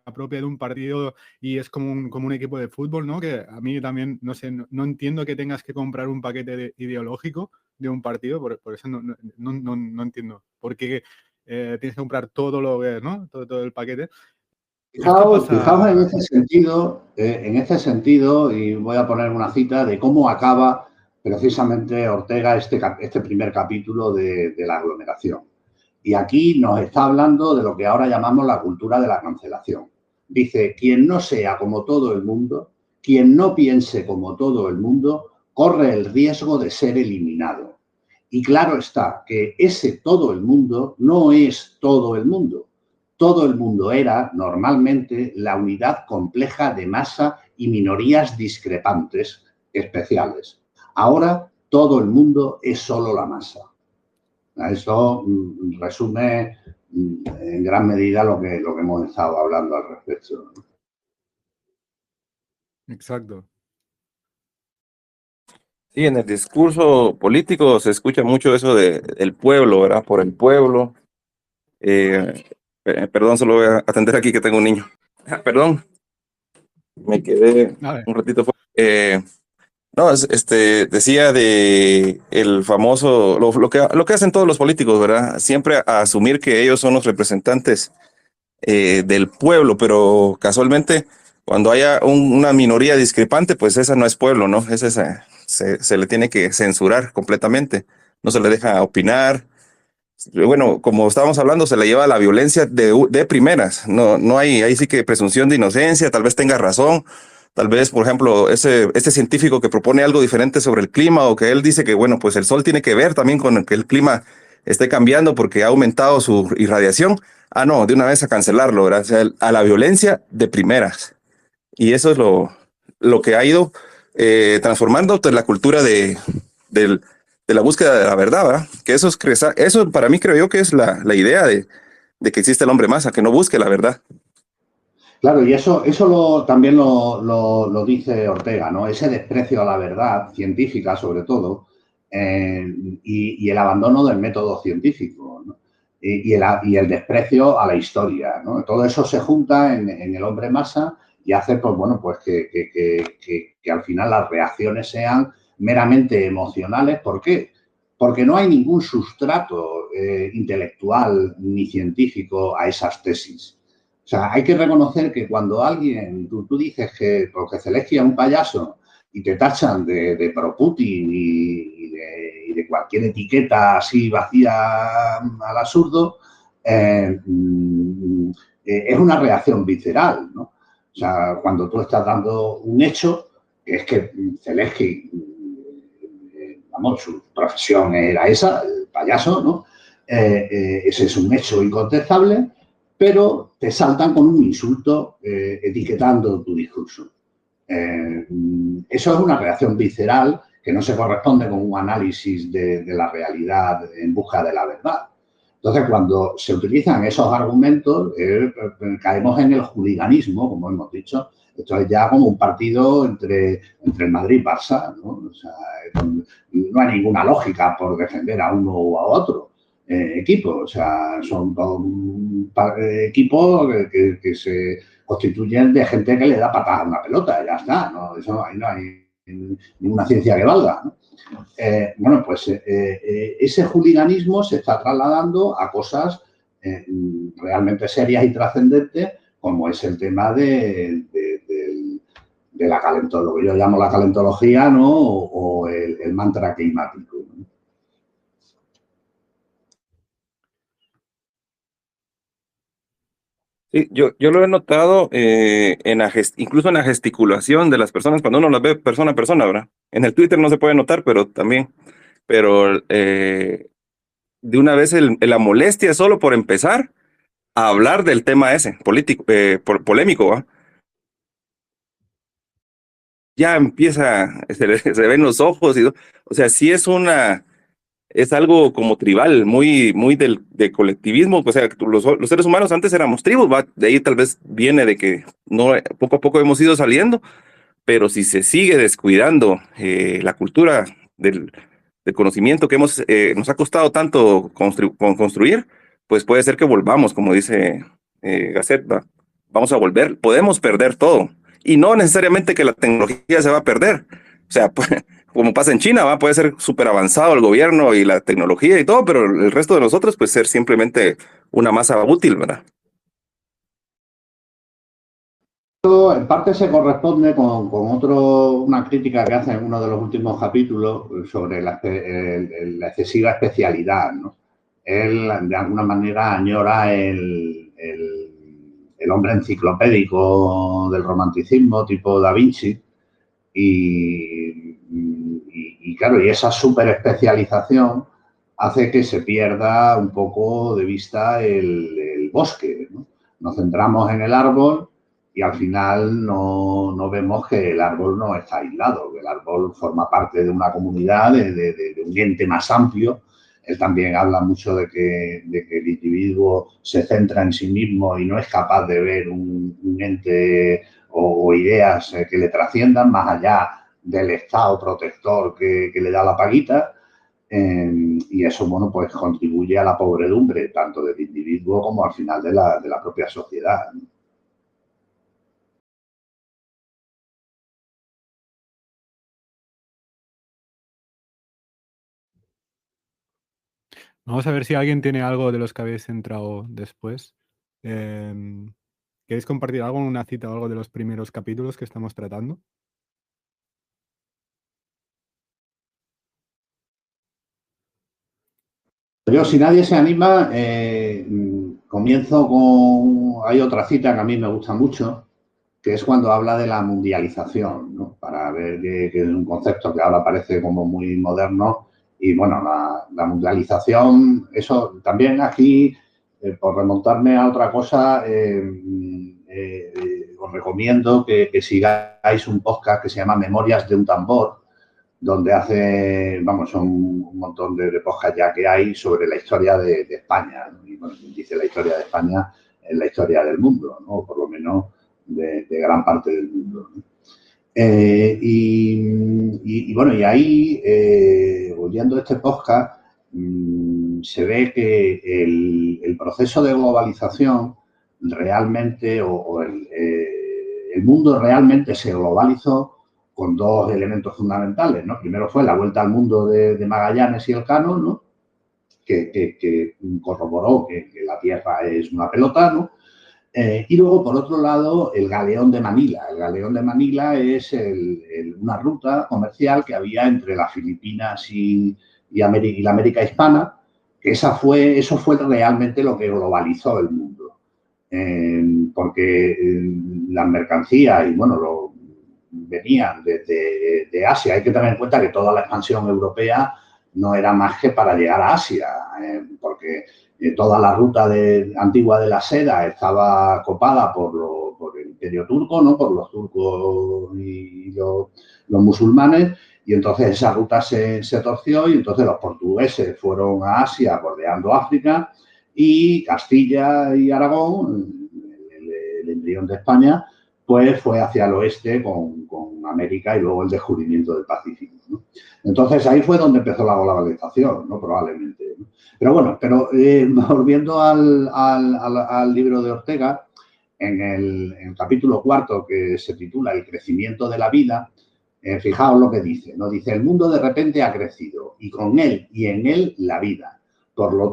apropia de un partido y es como un equipo de fútbol, ¿no? Que a mí también, no sé, no entiendo que tengas que comprar un paquete ideológico de un partido, por eso no entiendo. ¿Por qué tienes que comprar todo lo que, ¿no? Todo el paquete. Esto Fijaos pasa. en este sentido, y voy a poner una cita de cómo acaba precisamente Ortega este primer capítulo de la aglomeración. Y aquí nos está hablando de lo que ahora llamamos la cultura de la cancelación. Dice, quien no sea como todo el mundo, quien no piense como todo el mundo, corre el riesgo de ser eliminado. Y claro está que ese todo el mundo no es todo el mundo. Todo el mundo era, normalmente, la unidad compleja de masa y minorías discrepantes especiales. Ahora, todo el mundo es solo la masa. Eso resume en gran medida lo que hemos estado hablando al respecto. Exacto. Sí, en el discurso político se escucha mucho eso del pueblo, ¿verdad? Por el pueblo. Perdón, solo voy a atender aquí que tengo un niño. Perdón, me quedé A ver. un ratito fuera. No, decía de el famoso, lo que hacen todos los políticos, ¿verdad? Siempre a asumir que ellos son los representantes del pueblo, pero casualmente cuando haya una minoría discrepante, pues esa no es pueblo, ¿no? Se le tiene que censurar completamente, no se le deja opinar. Bueno, como estábamos hablando, se le lleva la violencia de primeras, no hay ahí sí que presunción de inocencia, tal vez tenga razón. Tal vez, por ejemplo, este científico que propone algo diferente sobre el clima o que él dice que, bueno, pues el sol tiene que ver también con que el clima esté cambiando porque ha aumentado su irradiación. Ah, no, de una vez a cancelarlo, ¿verdad? O sea, a la violencia de primeras. Y eso es lo que ha ido transformando pues, la cultura del- de la búsqueda de la verdad, ¿verdad? Que eso para mí creo yo que es la idea de que existe el hombre masa, que no busque la verdad. Claro, y eso también lo dice Ortega, ¿no? Ese desprecio a la verdad científica, sobre todo, y el abandono del método científico, ¿no? Y el desprecio a la historia, ¿no? Todo eso se junta en el hombre masa y hace, pues bueno, pues que al final las reacciones sean meramente emocionales. ¿Por qué? Porque no hay ningún sustrato intelectual ni científico a esas tesis. O sea, hay que reconocer que cuando alguien, tú dices que porque Zelensky es un payaso y te tachan de pro-Putin y de cualquier etiqueta así vacía al absurdo, es una reacción visceral, ¿no? O sea, cuando tú estás dando un hecho, que es que Zelensky, vamos, su profesión era esa, el payaso, ¿no? Ese es un hecho incontestable, pero te saltan con un insulto etiquetando tu discurso. Eso es una reacción visceral que no se corresponde con un análisis de la realidad en busca de la verdad. Entonces, cuando se utilizan esos argumentos, caemos en el hooliganismo, como hemos dicho. Esto es ya como un partido entre el Madrid y Barça, ¿no? O sea, no hay ninguna lógica por defender a uno o a otro equipo. O sea, son equipos que se constituyen de gente que le da patadas a una pelota, ya está. ¿No? Eso ahí no hay ninguna ciencia que valga, ¿no? Bueno, pues ese hooliganismo se está trasladando a cosas realmente serias y trascendentes, como es el tema de la calentología, lo que yo llamo la calentología, ¿no? O el mantra climático, ¿no? Sí, yo lo he notado incluso en la gesticulación de las personas, cuando uno las ve persona a persona, ¿verdad? En el Twitter no se puede notar, pero también, pero de una vez la molestia solo por empezar a hablar del tema ese, político, polémico, ¿va? ya empieza, se ven los ojos, o sea, sí es algo como tribal, muy de colectivismo. O sea, los seres humanos antes éramos tribus, ¿va? De ahí tal vez viene de que no, poco a poco hemos ido saliendo, pero si se sigue descuidando la cultura del conocimiento que nos ha costado tanto construir, pues puede ser que volvamos, como dice Gasset, ¿va? Vamos a volver, podemos perder todo. Y no necesariamente que la tecnología se va a perder. O sea, como pasa en China, ¿va? Puede ser súper avanzado el gobierno y la tecnología y todo, pero el resto de nosotros puede ser simplemente una masa útil, ¿verdad? En parte se corresponde con una crítica que hace en uno de los últimos capítulos sobre la excesiva especialidad, ¿no? Él, de alguna manera, añora el hombre enciclopédico del romanticismo, tipo Da Vinci, y claro, y esa superespecialización hace que se pierda un poco de vista el bosque, ¿no? Nos centramos en el árbol y al final no vemos que el árbol no está aislado, que el árbol forma parte de una comunidad, de un ente más amplio. Él también habla mucho de que el individuo se centra en sí mismo y no es capaz de ver un ente o ideas que le trasciendan más allá del Estado protector que le da la paguita. Y eso, bueno, pues contribuye a la pobredumbre, tanto del individuo como al final de la propia sociedad. Vamos a ver si alguien tiene algo de los que habéis entrado después. ¿Queréis compartir algo, una cita o algo de los primeros capítulos que estamos tratando? Yo, si nadie se anima, comienzo con... Hay otra cita que a mí me gusta mucho, que es cuando habla de la mundialización, ¿no? Para ver que es un concepto que ahora parece como muy moderno. Y bueno, la mundialización, eso también aquí, por remontarme a otra cosa, os recomiendo que sigáis un podcast que se llama Memorias de un tambor, donde son un montón de podcasts ya que hay sobre la historia de España, ¿no? Y bueno, dice la historia de España es la historia del mundo, ¿no? O por lo menos de gran parte del mundo, ¿no? Bueno, y ahí, oyendo este podcast, se ve que el proceso de globalización realmente, el mundo realmente se globalizó con dos elementos fundamentales, ¿no? Primero fue la vuelta al mundo de Magallanes y Elcano, ¿no? Que corroboró que la Tierra es una pelota, ¿no? Y luego, por otro lado, el Galeón de Manila. El Galeón de Manila es una ruta comercial que había entre las Filipinas y la América hispana, que eso fue realmente lo que globalizó el mundo. Porque las mercancías y, bueno, venían de Asia. Hay que tener en cuenta que toda la expansión europea no era más que para llegar a Asia, porque toda la ruta antigua de la seda estaba copada por el Imperio Turco, ¿no? Por los turcos y los musulmanes, y entonces esa ruta se torció y entonces los portugueses fueron a Asia bordeando África y Castilla y Aragón, el embrión de España, pues fue hacia el oeste con América y luego el descubrimiento del Pacífico, ¿no? Entonces ahí fue donde empezó la globalización, ¿no? Probablemente, ¿no? Pero bueno, volviendo al libro de Ortega, en el capítulo 4, que se titula El crecimiento de la vida, fijaos lo que dice, ¿no? Dice, el mundo de repente ha crecido y con él y en él la vida. Por lo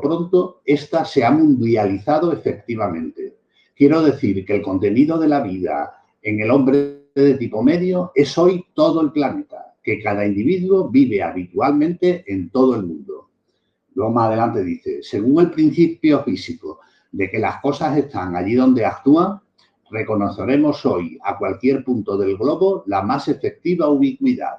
pronto, esta se ha mundializado efectivamente. Quiero decir que el contenido de la vida en el hombre de tipo medio es hoy todo el planeta, que cada individuo vive habitualmente en todo el mundo. Luego más adelante dice, según el principio físico de que las cosas están allí donde actúan, reconoceremos hoy a cualquier punto del globo la más efectiva ubicuidad.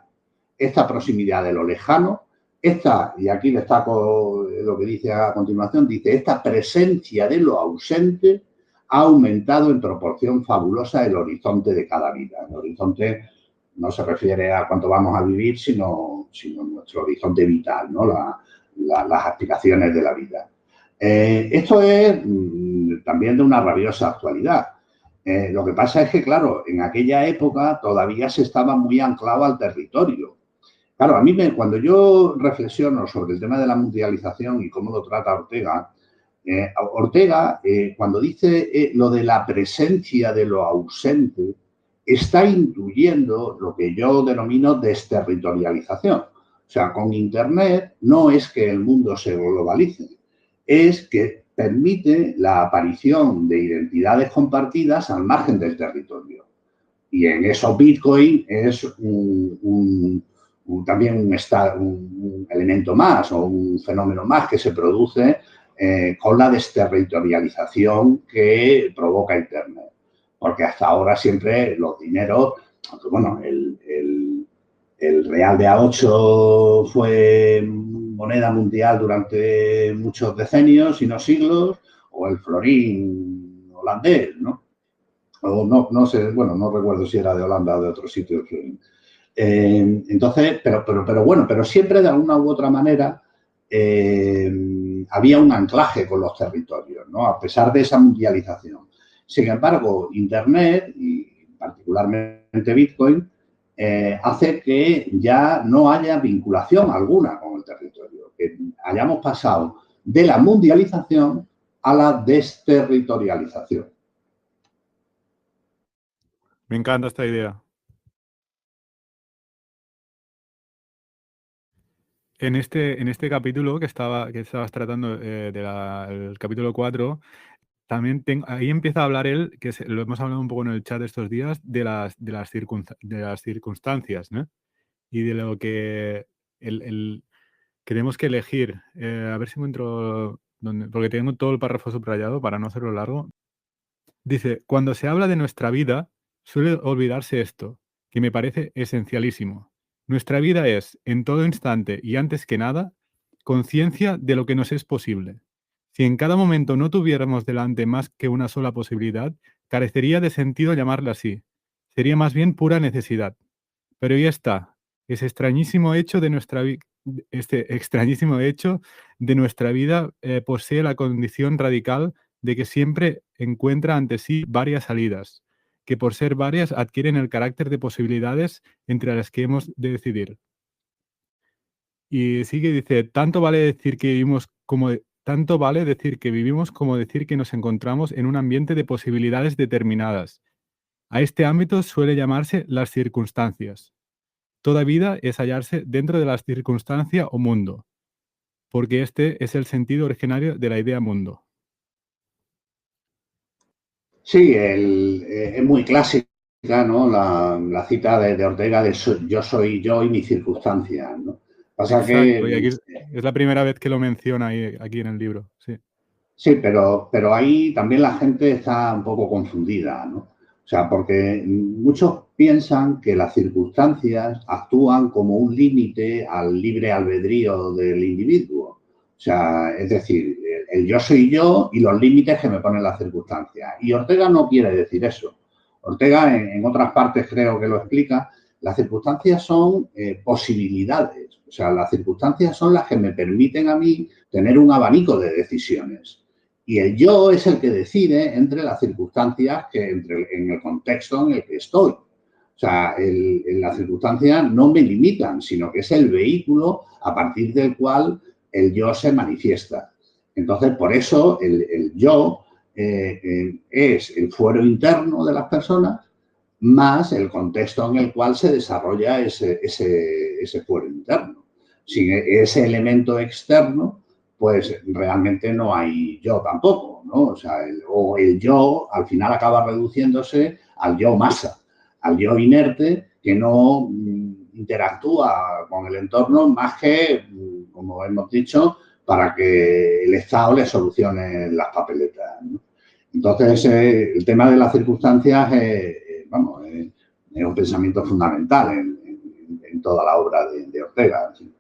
Esta proximidad de lo lejano, y aquí destaco lo que dice a continuación, dice, esta presencia de lo ausente ha aumentado en proporción fabulosa el horizonte de cada vida. El horizonte no se refiere a cuánto vamos a vivir, sino nuestro horizonte vital, ¿no? Las aspiraciones de la vida. Esto es también de una rabiosa actualidad. Lo que pasa es que, claro, en aquella época todavía se estaba muy anclado al territorio. Claro, a mí cuando yo reflexiono sobre el tema de la mundialización y cómo lo trata Ortega, cuando dice lo de la presencia de lo ausente, está intuyendo lo que yo denomino desterritorialización. O sea, con Internet no es que el mundo se globalice, es que permite la aparición de identidades compartidas al margen del territorio. Y en eso Bitcoin es también un elemento más o un fenómeno más que se produce con la desterritorialización que provoca Internet. Porque hasta ahora siempre los dineros, aunque bueno, el real de A8 fue moneda mundial durante muchos decenios y no siglos, o el florín holandés, ¿no? O no sé, bueno, no recuerdo si era de Holanda o de otro sitio el florín. Entonces, pero siempre de alguna u otra manera había un anclaje con los territorios, ¿no? A pesar de esa mundialización. Sin embargo, Internet y particularmente Bitcoin hace que ya no haya vinculación alguna con el territorio, que hayamos pasado de la mundialización a la desterritorialización. Me encanta esta idea. En este capítulo que estabas tratando del capítulo 4, también ahí empieza a hablar él, lo hemos hablado un poco en el chat estos días, de las circunstancias, ¿no? Y de lo que tenemos que elegir. A ver si encuentro porque tengo todo el párrafo subrayado para no hacerlo largo. Dice, cuando se habla de nuestra vida, suele olvidarse esto, que me parece esencialísimo. Nuestra vida es, en todo instante y antes que nada, conciencia de lo que nos es posible. Si en cada momento no tuviéramos delante más que una sola posibilidad, carecería de sentido llamarla así. Sería más bien pura necesidad. Pero ya está. Este extrañísimo hecho de nuestra vida posee la condición radical de que siempre encuentra ante sí varias salidas, que por ser varias adquieren el carácter de posibilidades entre las que hemos de decidir. Y sigue, dice, tanto vale decir que vivimos como decir que nos encontramos en un ambiente de posibilidades determinadas. A este ámbito suele llamarse las circunstancias. Toda vida es hallarse dentro de la circunstancia o mundo, porque este es el sentido originario de la idea mundo. Sí, es muy clásica, ¿no? La cita de Ortega de yo soy yo y mi circunstancia, ¿no? Pasa Exacto, y que aquí es la primera vez que lo menciona aquí en el libro, sí. sí, pero ahí también la gente está un poco confundida, ¿no? O sea, porque muchos piensan que las circunstancias actúan como un límite al libre albedrío del individuo. O sea, es decir, el yo soy yo y los límites que me ponen las circunstancias. Y Ortega no quiere decir eso. Ortega, en otras partes creo que lo explica, las circunstancias son posibilidades. O sea, las circunstancias son las que me permiten a mí tener un abanico de decisiones. Y el yo es el que decide entre las circunstancias en el contexto en el que estoy. O sea, las circunstancias no me limitan, sino que es el vehículo a partir del cual el yo se manifiesta. Entonces, por eso el yo es el fuero interno de las personas más el contexto en el cual se desarrolla ese fuero interno. Sin ese elemento externo, pues realmente no hay yo tampoco, ¿no? O sea, el yo al final acaba reduciéndose al yo masa, al yo inerte que no interactúa con el entorno más que, como hemos dicho, para que el Estado le solucione las papeletas, ¿no? Entonces, el tema de las circunstancias es un pensamiento fundamental en toda la obra de Ortega. ¿Sí?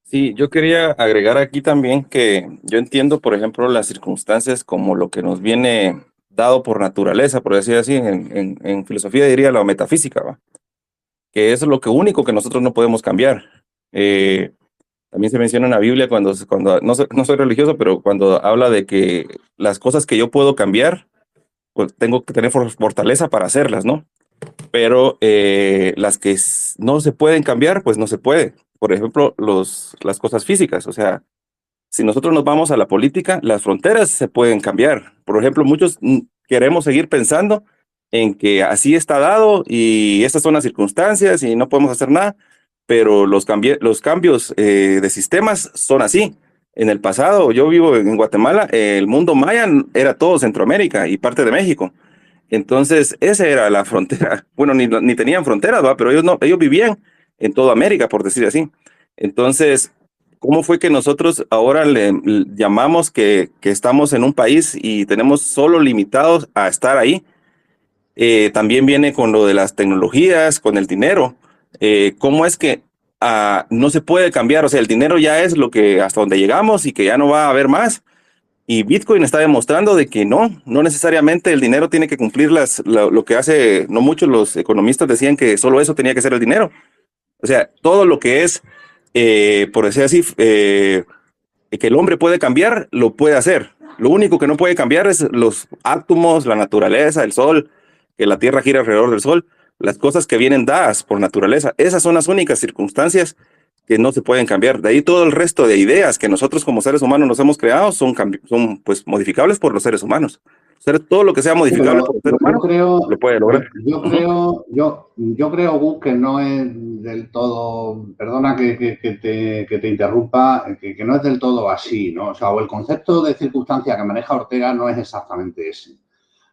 Sí, yo quería agregar aquí también que yo entiendo, por ejemplo, las circunstancias como lo que nos viene dado por naturaleza, por decir así, en filosofía diría la metafísica, ¿va? Que es lo que único que nosotros no podemos cambiar. También se menciona en la Biblia cuando no soy religioso, pero cuando habla de que las cosas que yo puedo cambiar, pues tengo que tener fortaleza para hacerlas, ¿no? Pero las que no se pueden cambiar, pues no se puede. Por ejemplo, las cosas físicas, o sea, si nosotros nos vamos a la política, las fronteras se pueden cambiar. Por ejemplo, muchos queremos seguir pensando en que así está dado y estas son las circunstancias y no podemos hacer nada, pero los cambios de sistemas son así. En el pasado, yo vivo en Guatemala, el mundo maya era todo Centroamérica y parte de México. Entonces, esa era la frontera. Bueno, ni tenían fronteras, ¿va? Pero ellos vivían en toda América, por decir así. Entonces, ¿cómo fue que nosotros ahora le llamamos que estamos en un país y tenemos solo limitados a estar ahí? También viene con lo de las tecnologías, con el dinero. ¿Cómo es que no se puede cambiar? O sea, el dinero ya es lo que hasta donde llegamos y que ya no va a haber más. Y Bitcoin está demostrando de que no necesariamente el dinero tiene que cumplir lo que hace, no muchos los economistas decían que solo eso tenía que ser el dinero. O sea, todo lo que es, por decir así, que el hombre puede cambiar, lo puede hacer. Lo único que no puede cambiar es los átomos, la naturaleza, el sol, que la Tierra gira alrededor del sol, las cosas que vienen dadas por naturaleza. Esas son las únicas circunstancias que no se pueden cambiar. De ahí todo el resto de ideas que nosotros como seres humanos nos hemos creado son pues modificables por los seres humanos. Todo lo que sea modificable por los seres humanos lo puede lograr. Yo creo, Gus, que no es del todo, perdona que te interrumpa, que no es del todo así, ¿no? O sea, o el concepto de circunstancia que maneja Ortega no es exactamente ese.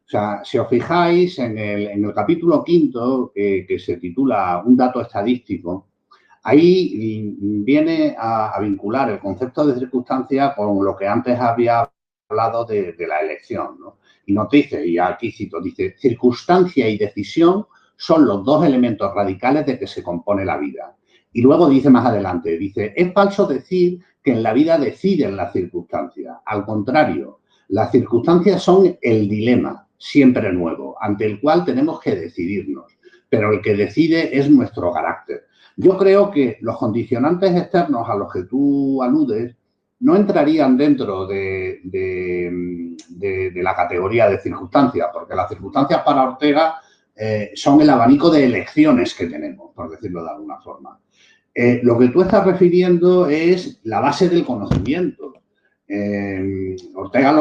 O sea, si os fijáis en el capítulo 5, que se titula Un dato estadístico, ahí viene a vincular el concepto de circunstancia con lo que antes había hablado de la elección, ¿no? Y nos dice, y aquí cito, dice, circunstancia y decisión son los dos elementos radicales de que se compone la vida. Y luego dice más adelante, dice, es falso decir que en la vida deciden las circunstancias. Al contrario, las circunstancias son el dilema, siempre nuevo, ante el cual tenemos que decidirnos. Pero el que decide es nuestro carácter. Yo creo que los condicionantes externos a los que tú aludes no entrarían dentro de la categoría de circunstancias, porque las circunstancias para Ortega son el abanico de elecciones que tenemos, por decirlo de alguna forma. Lo que tú estás refiriendo es la base del conocimiento. Ortega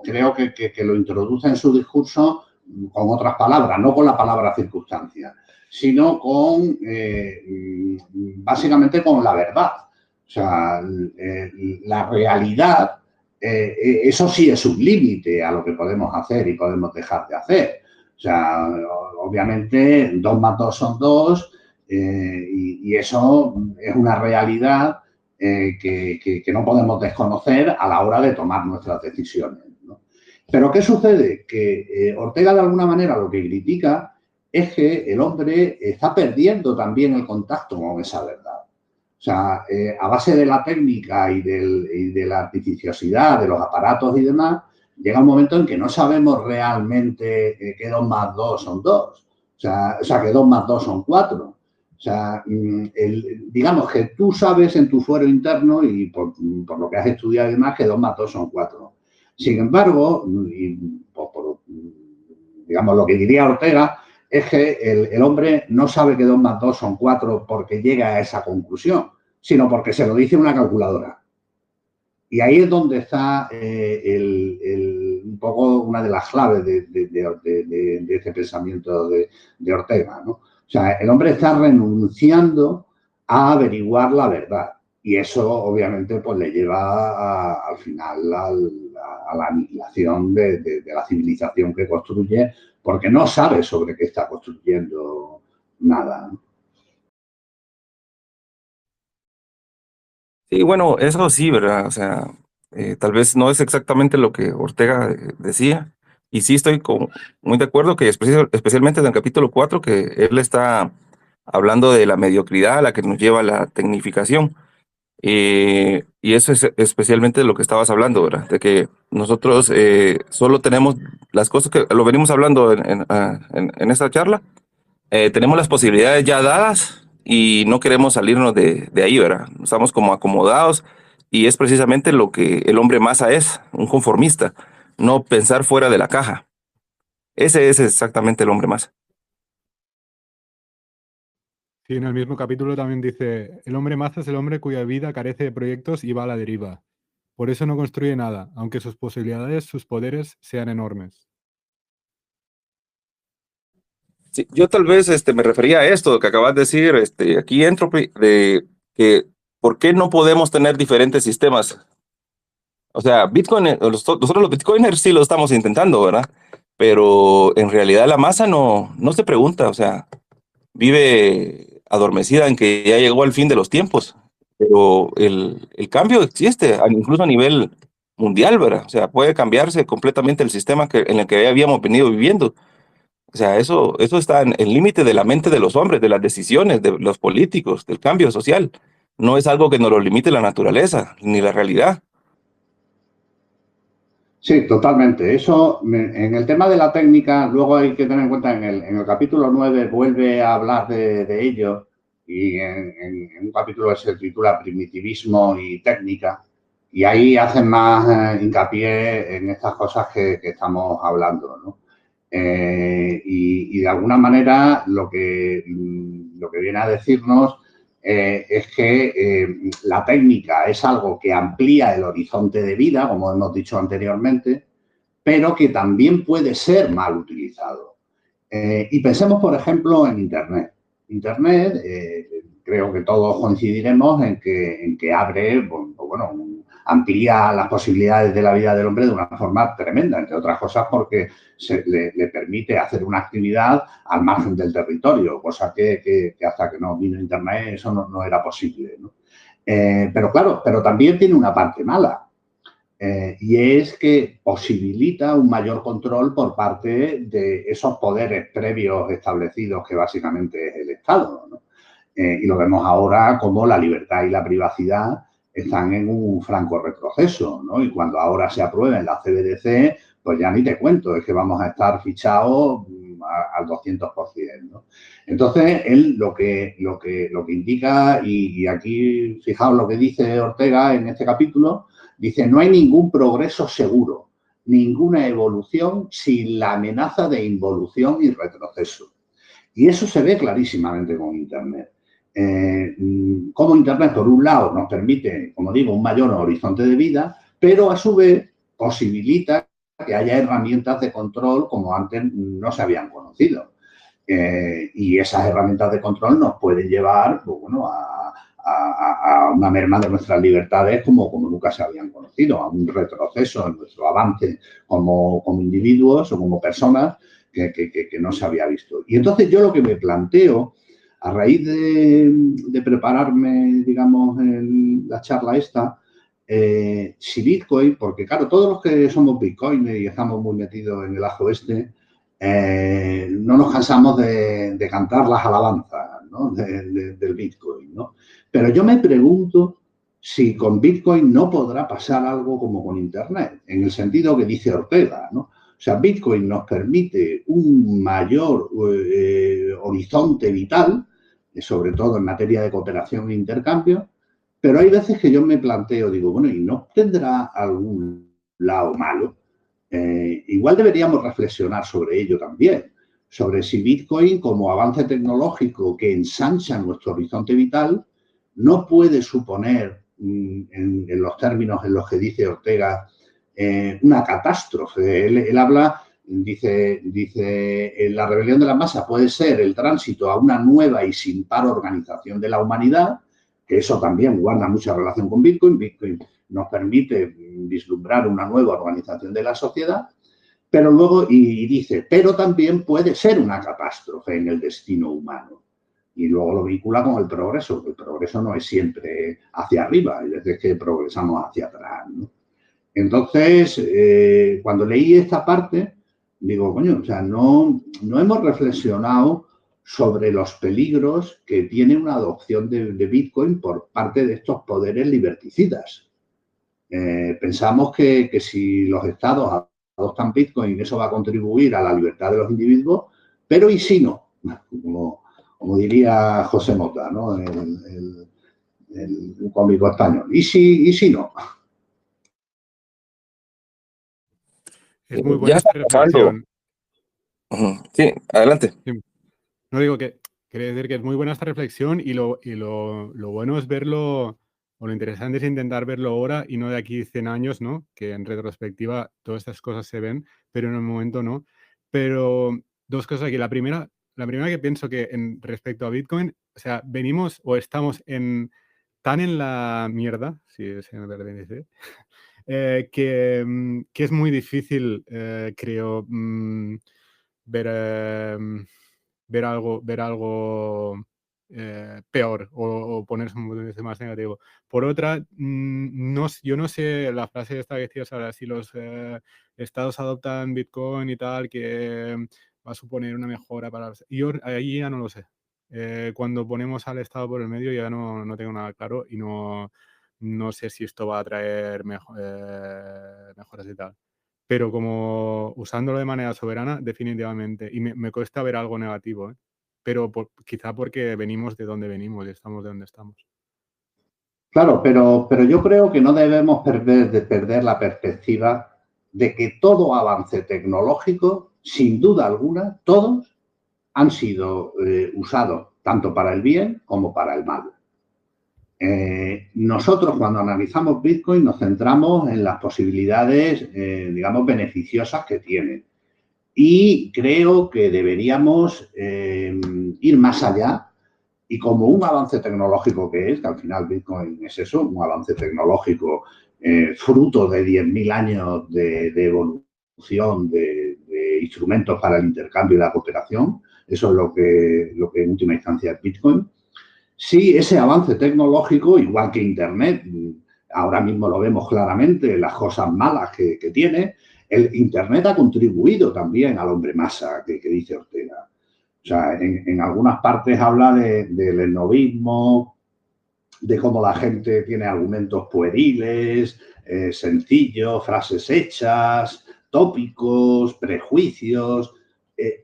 creo que lo introduce en su discurso con otras palabras, no con la palabra circunstancia, sino con, básicamente con la verdad. O sea, la realidad, eso sí es un límite a lo que podemos hacer y podemos dejar de hacer. O sea, obviamente 2 más 2 son 2 y eso es una realidad que no podemos desconocer a la hora de tomar nuestras decisiones, ¿no? Pero ¿qué sucede? Que Ortega de alguna manera lo que critica es que el hombre está perdiendo también el contacto con esa verdad. O sea, a base de la técnica y de la artificiosidad de los aparatos y demás, llega un momento en que no sabemos realmente que 2 más 2 son 2. O sea, que 2 más 2 son 4. O sea, digamos que tú sabes en tu fuero interno y por lo que has estudiado y demás que 2 más 2 son 4. Sin embargo, digamos lo que diría Ortega es que el hombre no sabe que 2 más 2 son 4 porque llega a esa conclusión, sino porque se lo dice una calculadora. Y ahí es donde está un poco una de las claves de este pensamiento de Ortega, ¿no? O sea, el hombre está renunciando a averiguar la verdad. Y eso, obviamente, pues le lleva al final a la aniquilación de la civilización que construye, porque no sabe sobre qué está construyendo nada, ¿no? Sí, bueno, eso sí, ¿verdad? O sea, tal vez no es exactamente lo que Ortega decía. Y sí estoy muy de acuerdo que especialmente en el capítulo 4, que él está hablando de la mediocridad a la que nos lleva la tecnificación. Y eso es especialmente lo que estabas hablando, ¿verdad? De que nosotros solo tenemos las cosas que lo venimos hablando en esta charla. Tenemos las posibilidades ya dadas y no queremos salirnos de ahí, ¿verdad? Estamos como acomodados y es precisamente lo que el hombre masa es, un conformista, no pensar fuera de la caja. Ese es exactamente el hombre masa. Sí, en el mismo capítulo también dice, el hombre maza es el hombre cuya vida carece de proyectos y va a la deriva. Por eso no construye nada, aunque sus posibilidades, sus poderes sean enormes. Sí, yo tal vez me refería a esto que acabas de decir, aquí Entropy, de que ¿por qué no podemos tener diferentes sistemas? O sea, Bitcoin, nosotros los Bitcoiners sí lo estamos intentando, ¿verdad? Pero en realidad la masa no se pregunta, o sea, vive adormecida en que ya llegó al fin de los tiempos. Pero el cambio existe, incluso a nivel mundial, ¿verdad? O sea, puede cambiarse completamente el sistema en el que habíamos venido viviendo. O sea, eso está en el límite de la mente de los hombres, de las decisiones, de los políticos, del cambio social. No es algo que nos lo limite la naturaleza, ni la realidad. Sí, totalmente. Eso, en el tema de la técnica, luego hay que tener en cuenta, en el capítulo 9 vuelve a hablar de ello y en un capítulo que se titula Primitivismo y técnica y ahí hacen más hincapié en estas cosas que estamos hablando, ¿no? Y de alguna manera lo que viene a decirnos es que la técnica es algo que amplía el horizonte de vida, como hemos dicho anteriormente, pero que también puede ser mal utilizado. Y pensemos, por ejemplo, en Internet. Internet, creo que todos coincidiremos en que abre, bueno, amplía las posibilidades de la vida del hombre de una forma tremenda, entre otras cosas porque le permite hacer una actividad al margen del territorio, cosa que hasta que no vino Internet eso no era posible, ¿no? Pero claro, pero también tiene una parte mala. Y es que posibilita un mayor control por parte de esos poderes previos establecidos que básicamente es el Estado, ¿no? Y lo vemos ahora como la libertad y la privacidad están en un franco retroceso, ¿no? Y cuando ahora se aprueben la CBDC, pues ya ni te cuento, es que vamos a estar fichados al 200%, ¿no? Entonces, él lo que indica, y aquí fijaos lo que dice Ortega en este capítulo, dice, no hay ningún progreso seguro, ninguna evolución sin la amenaza de involución y retroceso. Y eso se ve clarísimamente con Internet. Como Internet, por un lado, nos permite, como digo, un mayor horizonte de vida, pero a su vez posibilita que haya herramientas de control como antes no se habían conocido. Y esas herramientas de control nos pueden llevar, pues, bueno, a una merma de nuestras libertades como nunca se habían conocido, a un retroceso en nuestro avance como individuos o como personas que no se había visto. Y entonces yo lo que me planteo, a raíz de prepararme, digamos, en la charla esta, si Bitcoin, porque claro, todos los que somos Bitcoiners y estamos muy metidos en el ajo no nos cansamos de cantar las alabanzas, ¿no? del Bitcoin, ¿no? Pero yo me pregunto si con Bitcoin no podrá pasar algo como con Internet, en el sentido que dice Ortega, ¿no? O sea, Bitcoin nos permite un mayor horizonte vital, sobre todo en materia de cooperación e intercambio, pero hay veces que yo me planteo, digo, bueno, ¿y no tendrá algún lado malo? Igual deberíamos reflexionar sobre ello también, sobre si Bitcoin como avance tecnológico que ensancha nuestro horizonte vital no puede suponer, en los términos en los que dice Ortega, una catástrofe. Él habla, dice, la rebelión de la masa puede ser el tránsito a una nueva y sin par organización de la humanidad, que eso también guarda mucha relación con Bitcoin. Bitcoin nos permite vislumbrar una nueva organización de la sociedad, pero luego, y dice, pero también puede ser una catástrofe en el destino humano. Y luego lo vincula con el progreso, que el progreso no es siempre hacia arriba, hay veces que progresamos hacia atrás, ¿no? Entonces, cuando leí esta parte, digo, coño, o sea, no hemos reflexionado sobre los peligros que tiene una adopción de Bitcoin por parte de estos poderes liberticidas. Pensamos que si los estados adoptan Bitcoin, eso va a contribuir a la libertad de los individuos, pero ¿y si no? Como diría José Mota, ¿no? Un cómico español. ¿Y si no? Es muy buena esta reflexión. Sí, adelante. No digo que, quería decir que es muy buena esta reflexión y lo bueno es verlo, o lo interesante es intentar verlo ahora y no de aquí 100 años, ¿no? Que en retrospectiva todas estas cosas se ven, pero en el momento no. Pero dos cosas aquí. La primera que pienso que respecto a Bitcoin, o sea, venimos o estamos tan en la mierda, si se me permite, que es muy difícil, creo, ver algo peor o ponerse un punto de vista más negativo. Por otra, yo no sé la frase esta que decías ahora, si los estados adoptan Bitcoin y tal, que va a suponer una mejora para... Yo ahí ya no lo sé. Cuando ponemos al estado por el medio ya no tengo nada claro y no sé si esto va a traer mejoras y tal. Pero como usándolo de manera soberana, definitivamente. Y me cuesta ver algo negativo, ¿eh? Pero quizá porque venimos de donde venimos y estamos de donde estamos. Claro, pero yo creo que no debemos perder la perspectiva de que todo avance tecnológico, sin duda alguna, todos han sido usados tanto para el bien como para el mal. Nosotros cuando analizamos Bitcoin nos centramos en las posibilidades, digamos, beneficiosas que tiene. Y creo que deberíamos ir más allá y como un avance tecnológico que al final Bitcoin es eso, un avance tecnológico fruto de 10.000 años de evolución de instrumentos para el intercambio y la cooperación. Eso es lo que en última instancia es Bitcoin. Sí, ese avance tecnológico, igual que Internet, ahora mismo lo vemos claramente, las cosas malas que tiene, el Internet ha contribuido también al hombre masa que dice Ortega. O sea, en algunas partes habla del esnovismo, de cómo la gente tiene argumentos pueriles, sencillos, frases hechas, tópicos, prejuicios.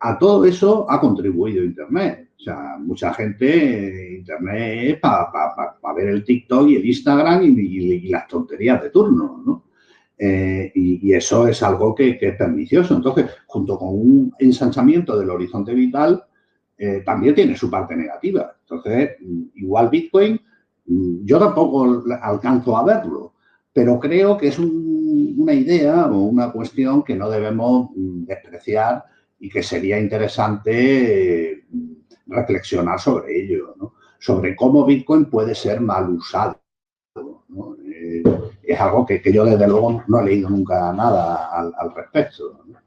A todo eso ha contribuido Internet. O sea, mucha gente, Internet es para ver el TikTok y el Instagram y las tonterías de turno, ¿no? Y eso es algo que es pernicioso. Entonces, junto con un ensanchamiento del horizonte vital, también tiene su parte negativa. Entonces, igual Bitcoin, yo tampoco alcanzo a verlo, pero creo que es una idea o una cuestión que no debemos despreciar y que sería interesante reflexionar sobre ello, ¿no? Sobre cómo Bitcoin puede ser mal usado, ¿no? Es algo que yo desde luego no he leído nunca nada al respecto, ¿no?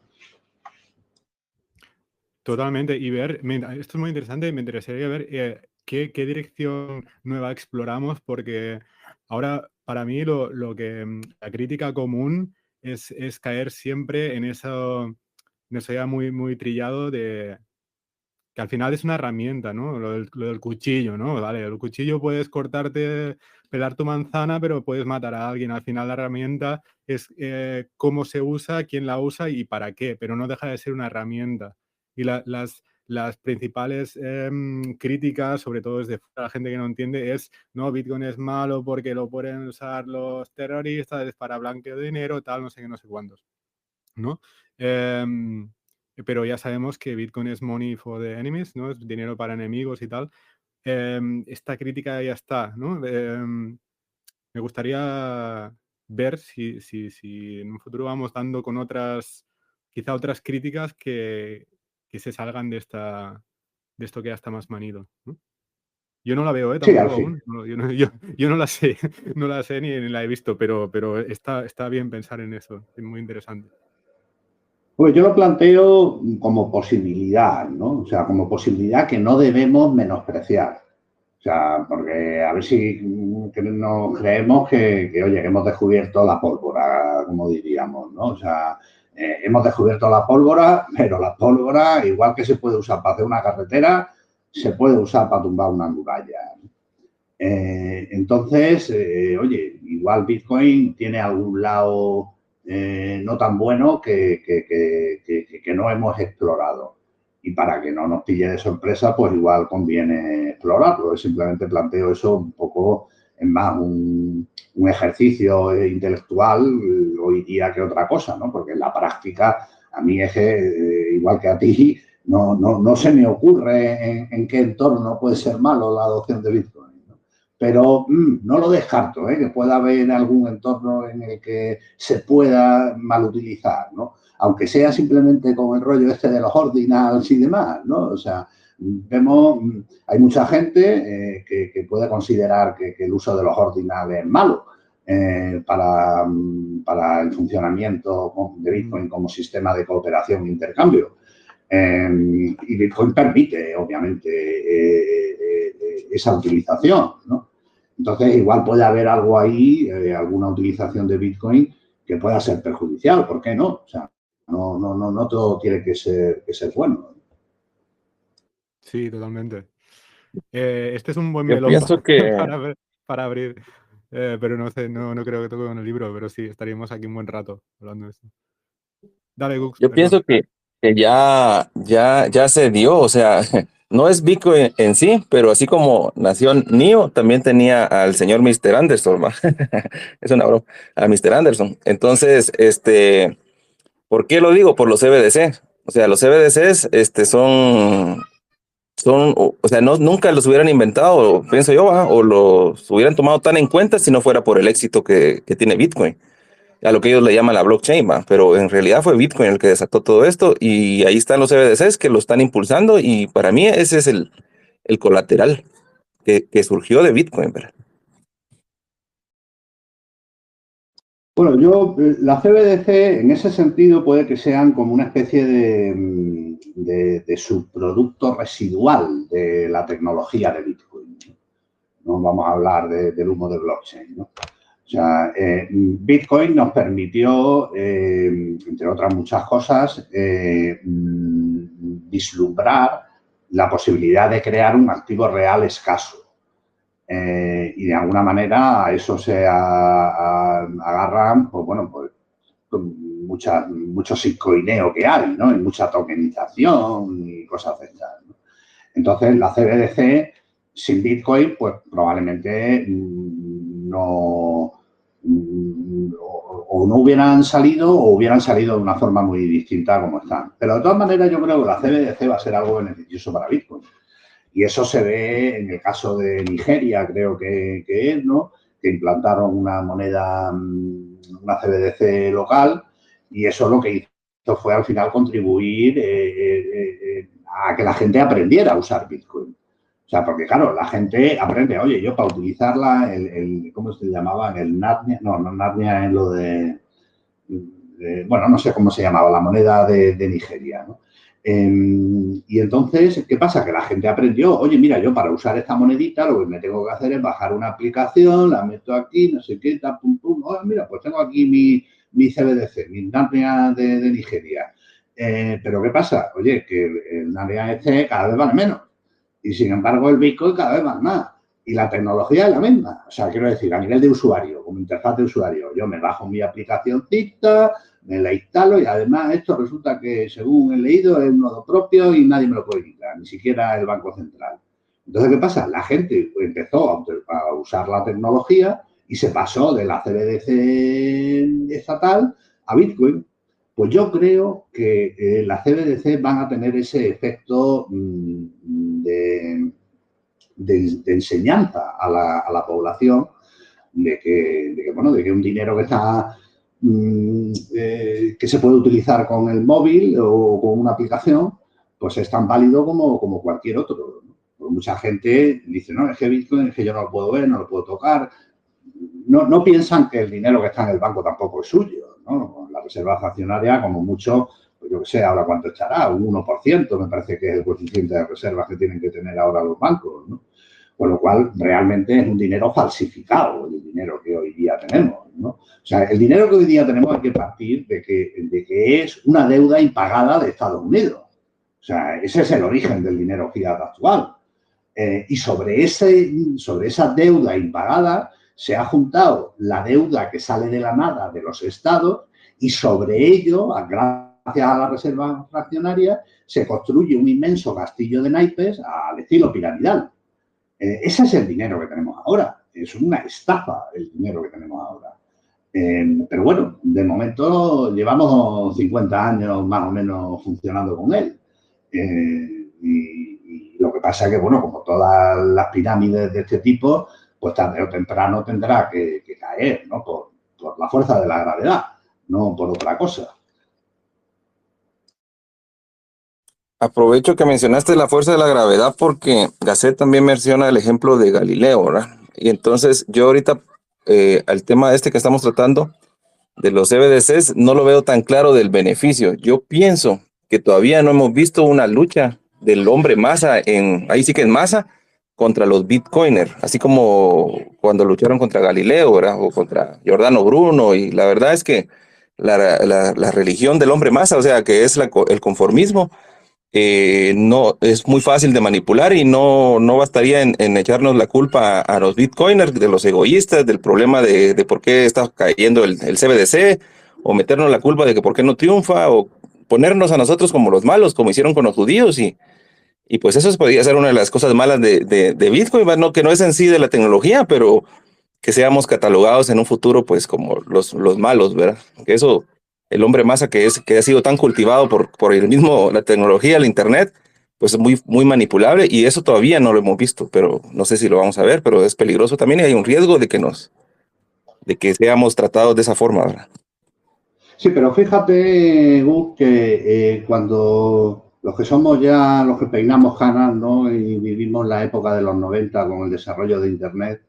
Totalmente. Y ver, esto es muy interesante, me interesaría ver qué dirección nueva exploramos, porque ahora para mí lo que la crítica común es caer siempre en eso ya muy, muy trillado de que al final es una herramienta, ¿no? Lo del cuchillo, ¿no? Vale, el cuchillo puedes pelar tu manzana, pero puedes matar a alguien. Al final la herramienta es cómo se usa, quién la usa y para qué, pero no deja de ser una herramienta. Y las principales críticas, sobre todo desde la gente que no entiende, es, no, Bitcoin es malo porque lo pueden usar los terroristas para blanqueo de dinero, tal, no sé qué, no sé cuántos, ¿no? Pero ya sabemos que Bitcoin es money for the enemies, ¿no? Es dinero para enemigos y tal. Esta crítica ya está, ¿no? Me gustaría ver si en un futuro vamos dando con quizá otras críticas que se salgan de esto que ya está más manido, ¿no? Yo no la veo, Sí, tampoco al fin. aún. Yo no la sé, no la sé ni la he visto, pero está bien pensar en eso, es muy interesante. Pues yo lo planteo como posibilidad, ¿no? O sea, como posibilidad que no debemos menospreciar. O sea, porque a ver si nos creemos que oye, que hemos descubierto la pólvora, como diríamos, ¿no? O sea, hemos descubierto la pólvora, pero la pólvora, igual que se puede usar para hacer una carretera, se puede usar para tumbar una muralla. Entonces, oye, igual Bitcoin tiene algún lado no tan bueno que no hemos explorado. Y para que no nos pille de sorpresa, pues igual conviene explorarlo. Simplemente planteo eso un poco, es más, un ejercicio intelectual hoy día que otra cosa, ¿no? Porque en la práctica, a mí es que, igual que a ti, no se me ocurre en qué entorno puede ser malo la adopción de Bitcoin. Pero no lo descarto, que pueda haber algún entorno en el que se pueda mal utilizar, ¿no? Aunque sea simplemente con el rollo este de los ordinals y demás, ¿no? O sea, vemos, hay mucha gente que puede considerar que el uso de los ordinals es malo para el funcionamiento de Bitcoin como sistema de cooperación e intercambio. Y Bitcoin permite, obviamente, esa utilización, ¿no? Entonces, igual puede haber algo ahí, alguna utilización de Bitcoin que pueda ser perjudicial, ¿por qué no? O sea, no todo tiene que ser bueno. Sí, totalmente. Este es un buen Yo melón pienso que para abrir, pero no sé, no creo que toque con el libro, pero sí, estaríamos aquí un buen rato hablando de esto. Dale, Gux. Yo perdón. pienso que ya se dio, o sea, no es Bitcoin en sí, pero así como nació NIO, también tenía al señor Mr. Anderson, ¿va? Es una broma, a Mr. Anderson. Entonces, ¿por qué lo digo? Por los CBDC. O sea, los CBDCs, o sea, nunca los hubieran inventado, pienso yo, ¿va? O los hubieran tomado tan en cuenta si no fuera por el éxito que tiene Bitcoin, a lo que ellos le llaman la blockchain, ¿va? Pero en realidad fue Bitcoin el que desató todo esto y ahí están los CBDCs que lo están impulsando y para mí ese es el colateral que surgió de Bitcoin, ¿verdad? Bueno, la CBDC en ese sentido puede que sean como una especie de subproducto residual de la tecnología de Bitcoin. No vamos a hablar del humo de blockchain, ¿no? O sea, Bitcoin nos permitió, entre otras muchas cosas, vislumbrar la posibilidad de crear un activo real escaso. Y de alguna manera a eso se agarran, pues bueno, pues mucho bitcoineo que hay, ¿no? Y mucha tokenización y cosas de estas, ¿no? Entonces, la CBDC sin Bitcoin, pues probablemente no hubieran salido o hubieran salido de una forma muy distinta como están. Pero de todas maneras yo creo que la CBDC va a ser algo beneficioso para Bitcoin. Y eso se ve en el caso de Nigeria, creo que es, ¿no? Que implantaron una moneda, una CBDC local y eso lo que hizo fue al final contribuir a que la gente aprendiera a usar Bitcoin. O sea, porque claro, la gente aprende, oye, yo para utilizarla, ¿cómo se llamaba? El Narnia, no Narnia es lo bueno, no sé cómo se llamaba, la moneda de Nigeria, ¿no? Y entonces, ¿qué pasa? Que la gente aprendió, oye, mira, yo para usar esta monedita lo que me tengo que hacer es bajar una aplicación, la meto aquí, no sé qué, tal, pum, pum. Oh, mira, pues tengo aquí mi CBDC, mi Narnia de Nigeria. Pero ¿qué pasa? Oye, que el Narnia cada vez vale menos. Y sin embargo, el Bitcoin cada vez vale más. Y la tecnología es la misma. O sea, quiero decir, a nivel de usuario, como interfaz de usuario, yo me bajo mi aplicacióncita, me la instalo y además esto resulta que, según he leído, es un nodo propio y nadie me lo puede quitar, ni siquiera el Banco Central. Entonces, ¿qué pasa? La gente empezó a usar la tecnología y se pasó de la CBDC estatal a Bitcoin. Pues yo creo que las CBDC van a tener ese efecto de enseñanza a la población de que un dinero que está que se puede utilizar con el móvil o con una aplicación, pues es tan válido como cualquier otro, ¿no? Porque mucha gente dice, no, es que Bitcoin es que yo no lo puedo ver, no lo puedo tocar. No piensan que el dinero que está en el banco tampoco es suyo, ¿no? La reserva fraccionaria, como mucho, pues yo qué sé, ahora cuánto echará, un 1%, me parece que es el coeficiente de reservas que tienen que tener ahora los bancos, ¿no? Con lo cual, realmente es un dinero falsificado, el dinero que hoy día tenemos, ¿no? O sea, el dinero que hoy día tenemos hay que partir de que es una deuda impagada de Estados Unidos. O sea, ese es el origen del dinero fiat actual. Y sobre esa deuda impagada se ha juntado la deuda que sale de la nada de los estados y sobre ello, gracias a la reserva fraccionaria, se construye un inmenso castillo de naipes al estilo piramidal. Ese es el dinero que tenemos ahora. Es una estafa el dinero que tenemos ahora. Pero bueno, de momento llevamos 50 años más o menos funcionando con él. Y lo que pasa es que, bueno, como todas las pirámides de este tipo, pues tarde o temprano tendrá que caer, ¿no? Por la fuerza de la gravedad, no por otra cosa. Aprovecho que mencionaste la fuerza de la gravedad porque Gasset también menciona el ejemplo de Galileo, ¿verdad? Y entonces yo ahorita, al tema este que estamos tratando, de los CBDCs, no lo veo tan claro del beneficio. Yo pienso que todavía no hemos visto una lucha del hombre masa, ahí sí que es masa, contra los bitcoiners, así como cuando lucharon contra Galileo, ¿verdad? O contra Giordano Bruno, y la verdad es que la religión del hombre masa, o sea, que es el conformismo, no es muy fácil de manipular y no bastaría en echarnos la culpa a los bitcoiners, de los egoístas, del problema de por qué está cayendo el CBDC, o meternos la culpa de que por qué no triunfa, o ponernos a nosotros como los malos, como hicieron con los judíos, y pues eso podría ser una de las cosas malas de Bitcoin, ¿no? Que no es en sí de la tecnología, pero que seamos catalogados en un futuro pues como los malos, ¿verdad? Que eso, el hombre masa que ha sido tan cultivado por el mismo, la tecnología, el internet, pues es muy manipulable, y eso todavía no lo hemos visto, pero no sé si lo vamos a ver, pero es peligroso también y hay un riesgo de que seamos tratados de esa forma, ¿verdad? Sí, pero fíjate, Gus, que cuando los que somos ya, los que peinamos canas, ¿no? Y vivimos la época de los 90 con el desarrollo de Internet,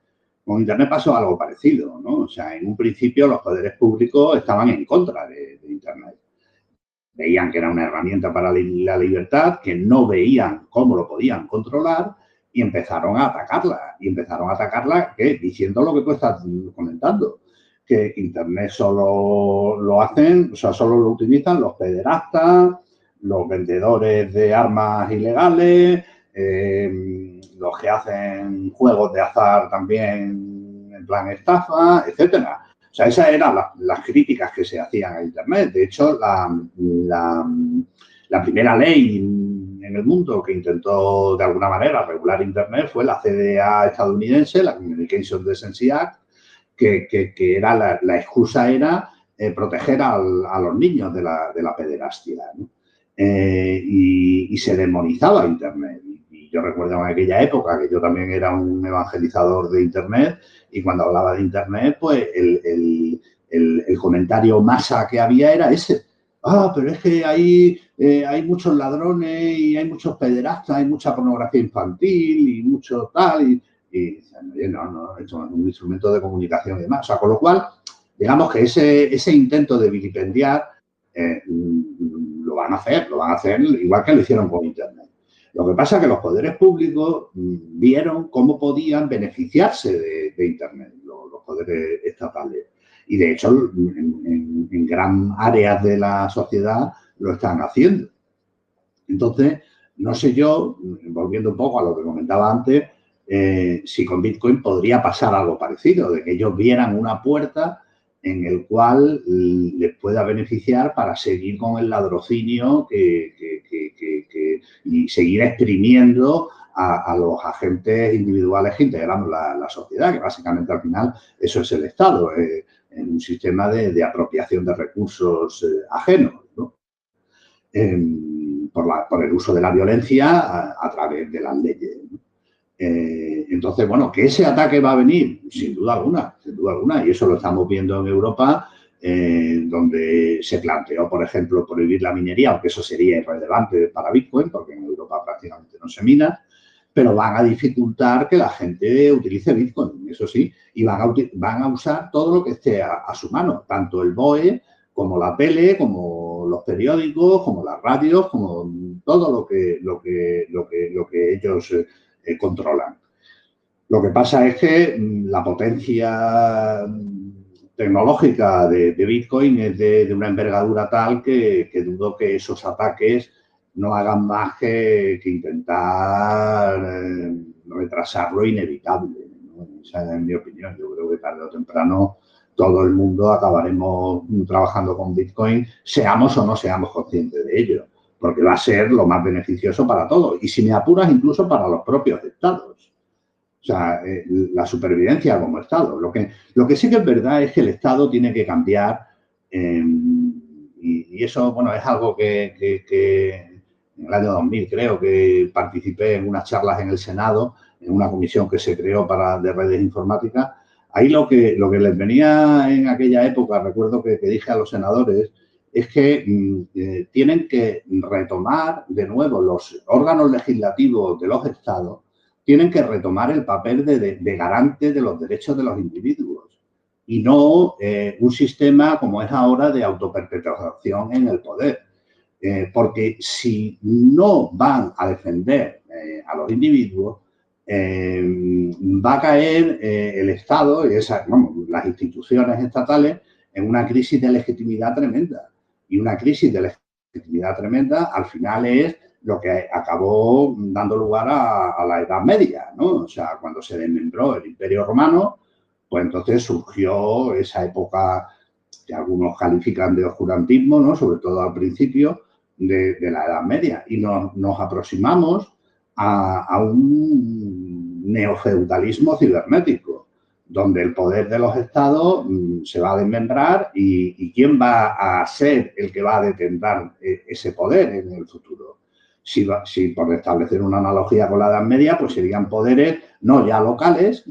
con Internet pasó algo parecido, ¿no? O sea, en un principio los poderes públicos estaban en contra de Internet. Veían que era una herramienta para la libertad, que no veían cómo lo podían controlar y empezaron a atacarla. Y empezaron a atacarla, ¿qué? Diciendo lo que tú estás comentando, que Internet solo lo hacen, o sea, solo lo utilizan los pederastas, los vendedores de armas ilegales, los que hacen juegos de azar también en plan estafa, etcétera. O sea, esas eran las críticas que se hacían a Internet. De hecho, la primera ley en el mundo que intentó de alguna manera regular Internet fue la CDA estadounidense, la Communications Decency Act, que era la excusa era proteger a los niños de la pederastia, ¿no? Y se demonizaba Internet. Y yo recuerdo en aquella época que yo también era un evangelizador de Internet, y cuando hablaba de Internet, pues el comentario masa que había era ese. Pero es que hay muchos ladrones y hay muchos pederastas, hay mucha pornografía infantil y mucho tal. Y no, esto es un instrumento de comunicación y demás. O sea, con lo cual, digamos que ese intento de vilipendiar lo van a hacer igual que lo hicieron con Internet. Lo que pasa es que los poderes públicos vieron cómo podían beneficiarse de Internet, los poderes estatales. Y de hecho, en gran áreas de la sociedad lo están haciendo. Entonces, no sé yo, volviendo un poco a lo que comentaba antes, si con Bitcoin podría pasar algo parecido, de que ellos vieran una puerta en el cual les pueda beneficiar para seguir con el ladrocinio y seguir exprimiendo a los agentes individuales que integramos la sociedad, que básicamente al final eso es el Estado, en un sistema de apropiación de recursos ajenos, ¿no? Por el uso de la violencia a través de las leyes, ¿no? Entonces, bueno, que ese ataque va a venir, sin duda alguna, y eso lo estamos viendo en Europa, donde se planteó, por ejemplo, prohibir la minería, aunque eso sería irrelevante para Bitcoin, porque en Europa prácticamente no se mina, pero van a dificultar que la gente utilice Bitcoin, eso sí, y van a usar todo lo que esté a su mano, tanto el BOE como la tele, como los periódicos, como las radios, como todo lo que ellos controlan. Lo que pasa es que la potencia tecnológica de Bitcoin es de una envergadura tal que dudo que esos ataques no hagan más que intentar retrasarlo inevitable, ¿no? Esa es mi opinión. Yo creo que tarde o temprano todo el mundo acabaremos trabajando con Bitcoin, seamos o no seamos conscientes de ello, porque va a ser lo más beneficioso para todos. Y si me apuras, incluso para los propios estados. O sea, la supervivencia como Estado. Lo que sí que es verdad es que el Estado tiene que cambiar y eso, bueno, es algo que en el año 2000 creo que participé en unas charlas en el Senado, en una comisión que se creó de redes informáticas. Ahí lo que les venía en aquella época, recuerdo que dije a los senadores, es que tienen que retomar de nuevo los órganos legislativos de los estados, tienen que retomar el papel de garante de los derechos de los individuos y no un sistema como es ahora de autoperpetuación en el poder. Porque si no van a defender a los individuos, va a caer el Estado y las instituciones estatales en una crisis de legitimidad tremenda. Y una crisis de legitimidad tremenda al final es lo que acabó dando lugar a la Edad Media, ¿no? O sea, cuando se desmembró el Imperio Romano, pues entonces surgió esa época que algunos califican de oscurantismo, ¿no? Sobre todo al principio de la Edad Media. Y nos aproximamos a un neofeudalismo cibernético, donde el poder de los estados se va a desmembrar y quién va a ser el que va a detentar ese poder en el futuro. Si por establecer una analogía con la Edad Media, pues serían poderes no ya locales,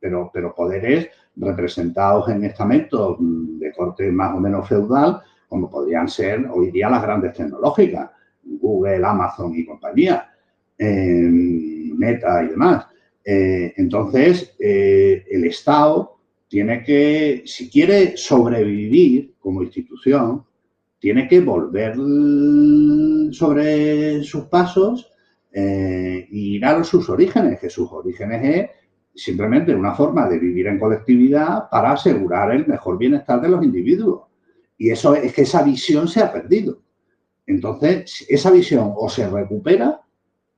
pero poderes representados en estamentos de corte más o menos feudal, como podrían ser hoy día las grandes tecnológicas, Google, Amazon y compañía, Meta y demás. Entonces, el Estado tiene que, si quiere sobrevivir como institución, tiene que volver sobre sus pasos e ir a sus orígenes, que sus orígenes es simplemente una forma de vivir en colectividad para asegurar el mejor bienestar de los individuos. Y eso es que esa visión se ha perdido. Entonces, esa visión o se recupera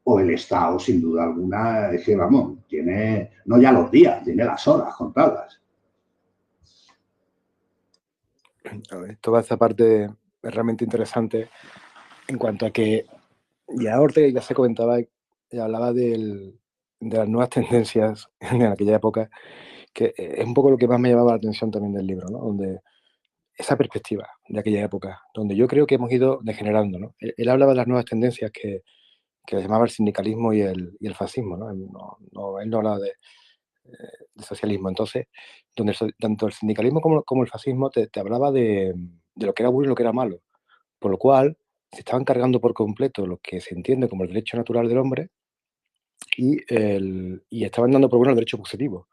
o el Estado, sin duda alguna, es que, vamos, tiene no ya los días, tiene las horas contadas. Toda esta parte es realmente interesante en cuanto a que ya Ortega ya se comentaba, ya hablaba de las nuevas tendencias en aquella época, que es un poco lo que más me llamaba la atención también del libro, ¿no? Donde esa perspectiva de aquella época, donde yo creo que hemos ido degenerando, ¿no? Él hablaba de las nuevas tendencias que llamaba el sindicalismo y el fascismo, ¿no? Él no hablaba de socialismo. Entonces, donde tanto el sindicalismo como el fascismo te hablaba de lo que era bueno y lo que era malo, por lo cual se estaban cargando por completo lo que se entiende como el derecho natural del hombre y estaban dando por bueno el derecho positivo.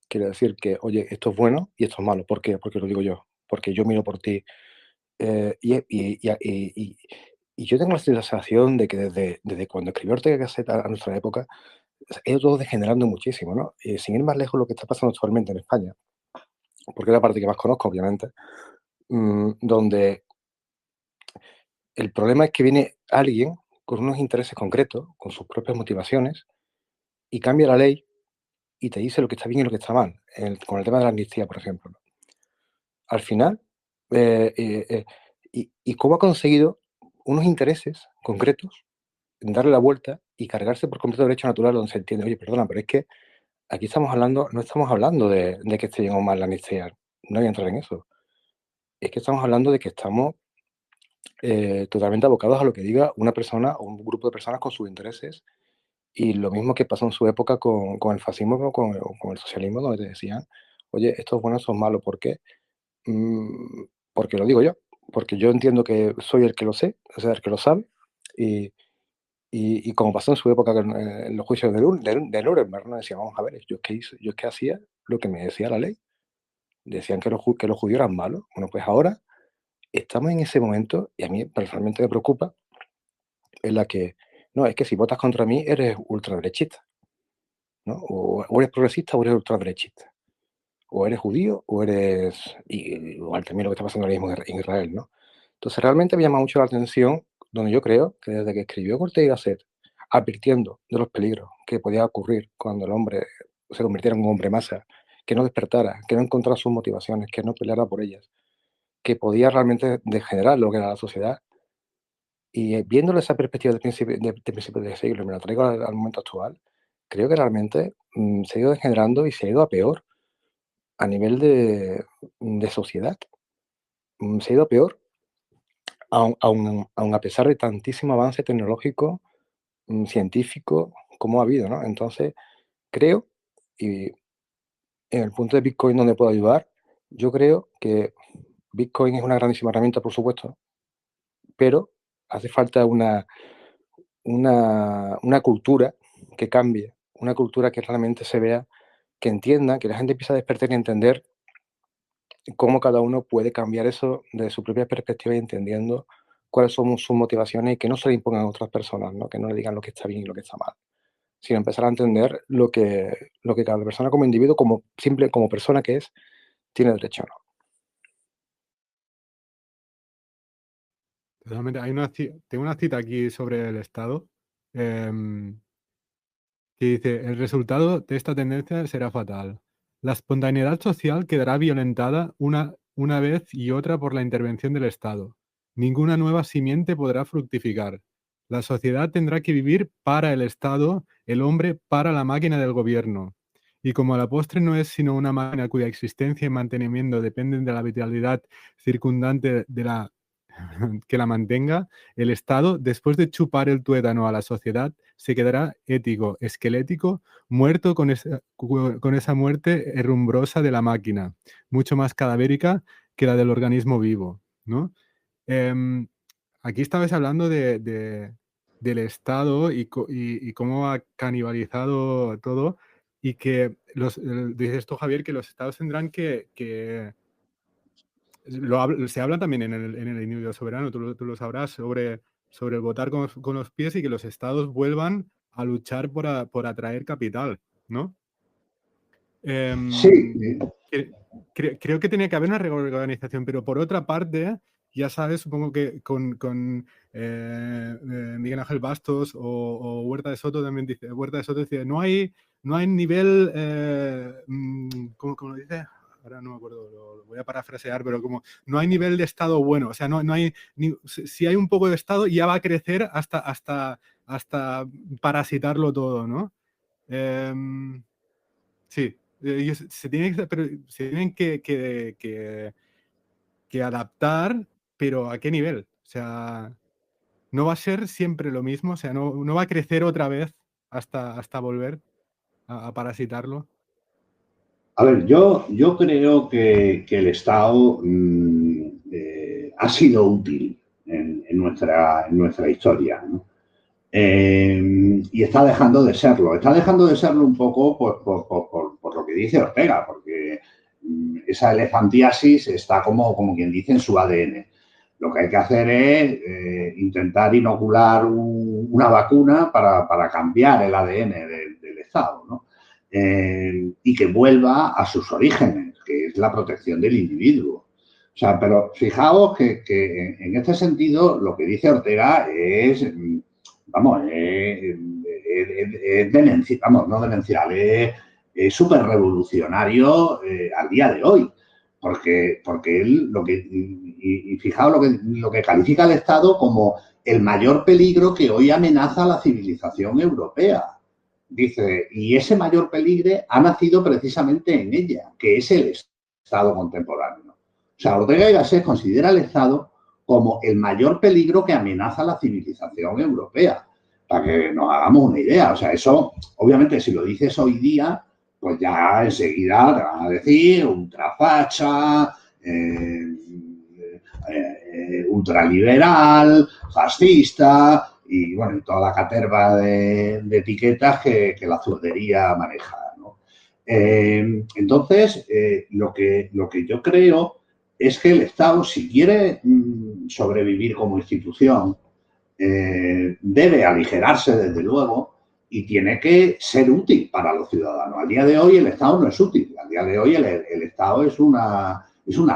Quiere decir que, oye, esto es bueno y esto es malo. ¿Por qué? Porque lo digo yo, porque yo miro por ti. Y yo tengo la sensación de que desde cuando escribió Ortega y Gasset a nuestra época, ha ido todo degenerando muchísimo, ¿no? Sin ir más lejos, lo que está pasando actualmente en España, porque es la parte que más conozco, obviamente, donde el problema es que viene alguien con unos intereses concretos, con sus propias motivaciones, y cambia la ley y te dice lo que está bien y lo que está mal, con el tema de la amnistía, por ejemplo. Al final, y cómo ha conseguido unos intereses concretos en darle la vuelta y cargarse por completo el derecho natural, donde se entiende, oye, perdona, pero es que aquí no estamos hablando de que esté bien o mal la amnistía, no voy a entrar en eso. Es que estamos hablando de que estamos totalmente abocados a lo que diga una persona o un grupo de personas con sus intereses, y lo mismo que pasó en su época con el fascismo o con el socialismo, donde te decían, oye, esto es bueno, esto es malo. ¿Por qué? Porque lo digo yo, porque yo entiendo que soy el que lo sé, o sea, el que lo sabe, y como pasó en su época en los juicios de Nuremberg, ¿no? Decían, vamos a ver, yo es que hacía lo que me decía la ley. Decían que los judíos eran malos. Bueno, pues ahora estamos en ese momento, y a mí personalmente me preocupa, en la que, no, es que si votas contra mí eres ultraderechista, ¿no? O eres progresista o eres ultraderechista. O eres judío o eres, igual también lo que está pasando ahora mismo en Israel, ¿no? Entonces realmente me llama mucho la atención, donde yo creo que desde que escribió Ortega y Gasset, advirtiendo de los peligros que podía ocurrir cuando el hombre se convirtiera en un hombre masa, que no despertara, que no encontrara sus motivaciones, que no peleara por ellas, que podía realmente degenerar lo que era la sociedad. Y viéndolo esa perspectiva de principios de siglo, y me la traigo al momento actual, creo que realmente se ha ido degenerando y se ha ido a peor a nivel de sociedad. Se ha ido a peor, aun a pesar de tantísimo avance tecnológico, científico, como ha habido, ¿no? Entonces, creo, y en el punto de Bitcoin donde puedo ayudar, yo creo que Bitcoin es una grandísima herramienta, por supuesto, pero hace falta una cultura que cambie, una cultura que realmente se vea, que entienda, que la gente empiece a despertar y entender cómo cada uno puede cambiar eso desde su propia perspectiva y entendiendo cuáles son sus motivaciones y que no se le impongan a otras personas, ¿no? Que no le digan lo que está bien y lo que está mal, sino empezar a entender lo que cada persona como individuo, como persona que es, tiene derecho, ¿no? Totalmente. Tengo una cita aquí sobre el Estado que dice: el resultado de esta tendencia será fatal. La espontaneidad social quedará violentada una vez y otra por la intervención del Estado. Ninguna nueva simiente podrá fructificar. La sociedad tendrá que vivir para el Estado, el hombre para la máquina del gobierno. Y como a la postre no es sino una máquina cuya existencia y mantenimiento dependen de la vitalidad circundante que la mantenga, el Estado, después de chupar el tuétano a la sociedad, se quedará ético, esquelético, muerto con esa muerte herrumbrosa de la máquina, mucho más cadavérica que la del organismo vivo, ¿no? Aquí estabais hablando del Estado y cómo ha canibalizado todo, y que dices tú, Javier, que los Estados tendrán que se habla también en el individuo soberano, tú lo sabrás, sobre el votar con los pies, y que los Estados vuelvan a luchar por atraer capital, ¿no? Sí, Creo que tenía que haber una reorganización, pero por otra parte, ya sabes, supongo que con Miguel Ángel Bastos o Huerta de Soto también dice, no hay nivel, ¿cómo lo dice? Ahora no me acuerdo, lo voy a parafrasear, pero como no hay nivel de Estado bueno, o sea, no hay, si hay un poco de Estado ya va a crecer hasta parasitarlo todo, ¿no? Sí, ellos se tienen que adaptar, pero ¿a qué nivel? O sea, no va a ser siempre lo mismo, o sea, no va a crecer otra vez hasta volver a parasitarlo. a ver, yo creo que el Estado ha sido útil en nuestra historia, ¿no? Y está dejando de serlo. Está dejando de serlo un poco por lo que dice Ortega, porque esa elefantiasis está como quien dice en su ADN. Lo que hay que hacer es intentar inocular una vacuna para cambiar el ADN del Estado, ¿no? Y que vuelva a sus orígenes, que es la protección del individuo. O sea, pero fijaos que en este sentido lo que dice Ortega es, vamos, es demencial, vamos, no demencial, es súper revolucionario al día de hoy. Porque él, y fijaos lo que califica al Estado como el mayor peligro que hoy amenaza a la civilización europea. Dice, y ese mayor peligro ha nacido precisamente en ella, que es el Estado contemporáneo. O sea, Ortega y Gasset considera al Estado como el mayor peligro que amenaza a la civilización europea. Para que nos hagamos una idea. O sea, eso, obviamente, si lo dices hoy día, pues ya enseguida te van a decir ultrafacha, ultraliberal, fascista, y bueno, y toda la caterva de etiquetas que la zurdería maneja, ¿no? Entonces, lo que yo creo es que el Estado, si quiere sobrevivir como institución, debe aligerarse, desde luego, y tiene que ser útil para los ciudadanos. Al día de hoy el Estado no es útil. Al día de hoy el Estado es una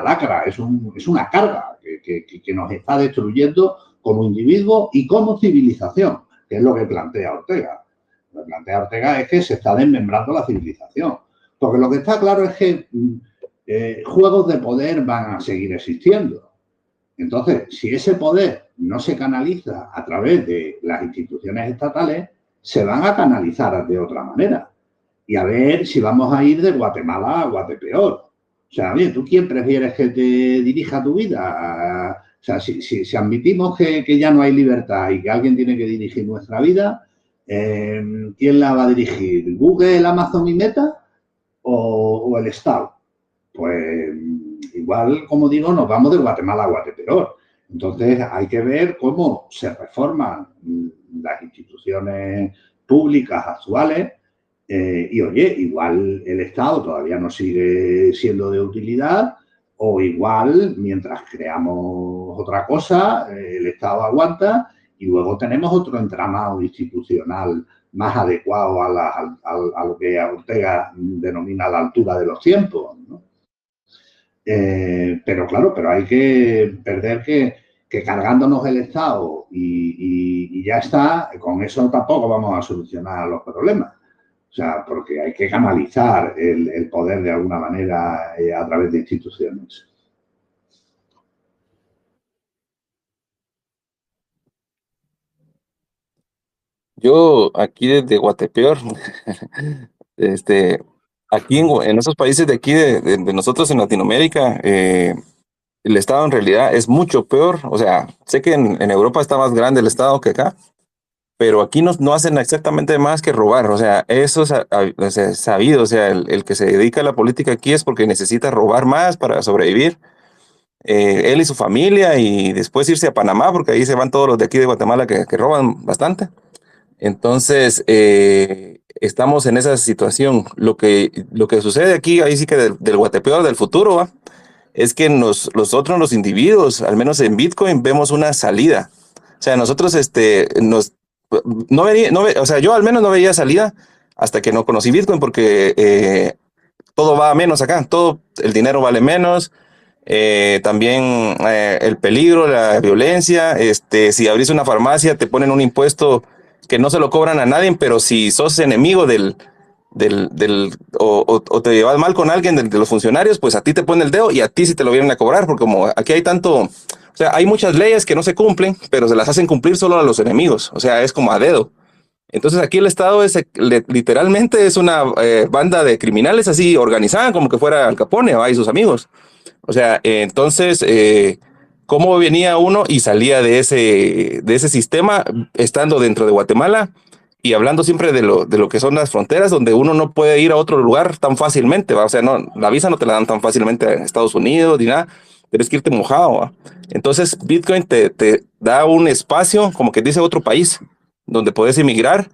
lacra, es una carga que nos está destruyendo como individuo y como civilización, que es lo que plantea Ortega. lo que plantea Ortega es que se está desmembrando la civilización. Porque lo que está claro es que juegos de poder van a seguir existiendo. Entonces, si ese poder no se canaliza a través de las instituciones estatales, se van a canalizar de otra manera. Y a ver si vamos a ir de Guatemala a Guatepeor. O sea, oye, ¿tú quién prefieres que te dirija tu vida? O sea, si admitimos que ya no hay libertad y que alguien tiene que dirigir nuestra vida, ¿quién la va a dirigir? ¿Google, Amazon y Meta o el Estado? Pues igual, como digo, nos vamos de Guatemala a Guatepeor. Entonces, hay que ver cómo se reforman las instituciones públicas actuales y, oye, igual el Estado todavía no sigue siendo de utilidad o igual, mientras creamos otra cosa, el Estado aguanta y luego tenemos otro entramado institucional más adecuado a lo que Ortega denomina la altura de los tiempos, ¿no? Pero claro, pero hay que perder que cargándonos el Estado y ya está, con eso tampoco vamos a solucionar los problemas. O sea, porque hay que canalizar el poder de alguna manera a través de instituciones. Yo aquí desde Guatepeor, aquí en esos países de aquí, de nosotros en Latinoamérica, el Estado en realidad es mucho peor. O sea, sé que en Europa está más grande el Estado que acá, pero aquí no hacen exactamente más que robar. O sea, eso es sabido. O sea, el que se dedica a la política aquí es porque necesita robar más para sobrevivir. Él y su familia, y después irse a Panamá, porque ahí se van todos los de aquí de Guatemala que roban bastante. Entonces, estamos en esa situación. Lo que sucede aquí, ahí sí que del Guatepeor del futuro, ¿va? Es que nosotros los individuos, al menos en Bitcoin, vemos una salida. O sea, nosotros o sea, yo al menos no veía salida hasta que no conocí Bitcoin, porque todo va a menos acá, todo el dinero vale menos. También el peligro, la violencia. Si abrís una farmacia, te ponen un impuesto que no se lo cobran a nadie, pero si sos enemigo o te llevas mal con alguien de los funcionarios, pues a ti te ponen el dedo y a ti sí te lo vienen a cobrar, porque como aquí hay tanto, o sea, hay muchas leyes que no se cumplen, pero se las hacen cumplir solo a los enemigos, o sea, es como a dedo. Entonces aquí el Estado literalmente es una banda de criminales así organizada, como que fuera Al Capone, ¿va? Y sus amigos. O sea, entonces, ¿cómo venía uno y salía de ese sistema estando dentro de Guatemala y hablando siempre de lo que son las fronteras, donde uno no puede ir a otro lugar tan fácilmente, ¿va? O sea, no, la visa no te la dan tan fácilmente a Estados Unidos ni nada, tienes que irte mojado, ¿va? Entonces, Bitcoin te da un espacio, como que dice otro país, donde puedes emigrar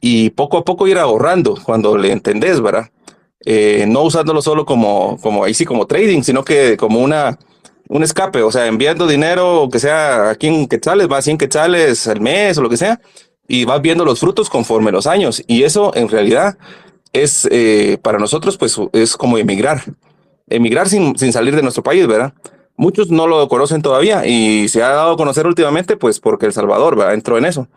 y poco a poco ir ahorrando cuando le entendés, ¿verdad? No usándolo solo como ahí sí, como trading, sino que como un escape, o sea, enviando dinero, que sea aquí en quetzales, va a 100 quetzales al mes o lo que sea, y vas viendo los frutos conforme los años. Y eso en realidad es, para nosotros, pues es como emigrar sin salir de nuestro país, ¿verdad? Muchos no lo conocen todavía y se ha dado a conocer últimamente, pues porque El Salvador, ¿verdad? Entró en eso.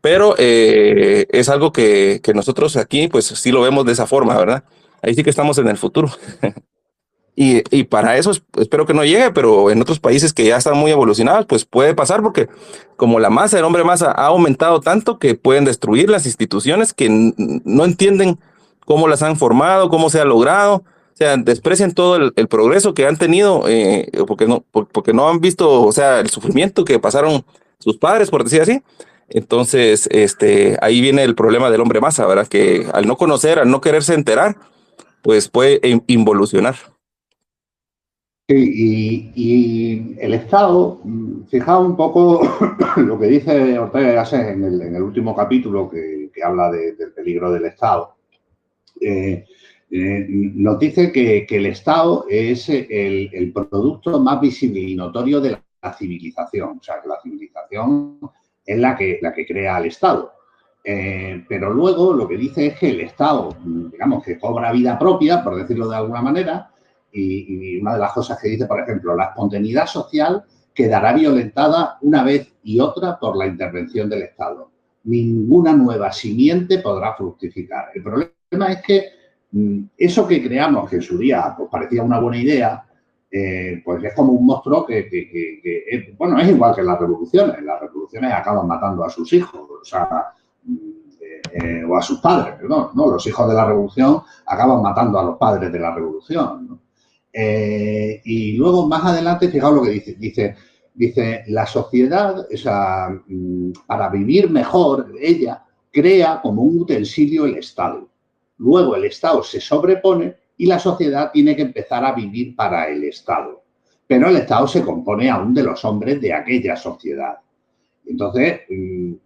Pero es algo que nosotros aquí, pues sí lo vemos de esa forma, ¿verdad? Ahí sí que estamos en el futuro. Y para eso espero que no llegue, pero en otros países que ya están muy evolucionados, pues puede pasar, porque como la masa, el hombre masa ha aumentado tanto que pueden destruir las instituciones que no entienden cómo las han formado, cómo se ha logrado. O sea, desprecian todo el progreso que han tenido, porque no han visto, o sea, el sufrimiento que pasaron sus padres, por decir así. Entonces, ahí viene el problema del hombre masa, ¿verdad? Que al no conocer, al no quererse enterar, pues puede involucionar. Sí, y el Estado, fijaos un poco lo que dice Ortega y Gasset en el último capítulo que habla del peligro del Estado. Nos dice que el Estado es el producto más visible y notorio de la civilización. O sea, que la civilización es la que crea al Estado. Pero luego lo que dice es que el Estado, digamos, que cobra vida propia, por decirlo de alguna manera, y una de las cosas que dice, por ejemplo, la espontaneidad social quedará violentada una vez y otra por la intervención del Estado. ninguna nueva simiente podrá fructificar. El problema es que eso que creamos, que en su día pues, parecía una buena idea, pues es como un monstruo bueno, es igual que en las revoluciones. Las revoluciones acaban matando a sus hijos, o sea, o a sus padres, perdón, ¿no? Los hijos de la revolución acaban matando a los padres de la revolución, ¿no? Y luego, más adelante, fijaos lo que dice, la sociedad, o sea, para vivir mejor, ella crea como un utensilio el Estado. Luego el Estado se sobrepone y la sociedad tiene que empezar a vivir para el Estado. Pero el Estado se compone aún de los hombres de aquella sociedad. Entonces,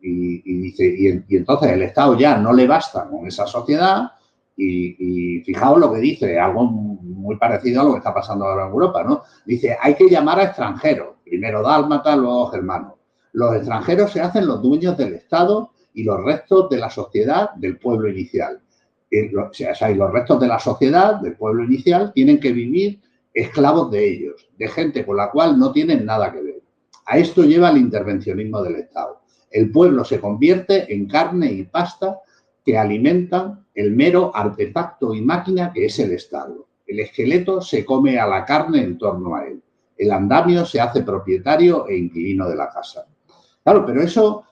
entonces el Estado ya no le basta con esa sociedad y fijaos lo que dice, algo muy parecido a lo que está pasando ahora en Europa, ¿no? Dice, hay que llamar a extranjeros, primero dálmatas, luego germanos. Los extranjeros se hacen los dueños del Estado y los restos de la sociedad del pueblo inicial. Y los restos de la sociedad del pueblo inicial tienen que vivir esclavos de ellos, de gente con la cual no tienen nada que ver. A esto lleva el intervencionismo del Estado. El pueblo se convierte en carne y pasta que alimentan el mero artefacto y máquina que es el Estado. El esqueleto se come a la carne en torno a él. El andamio se hace propietario e inquilino de la casa. Claro, pero eso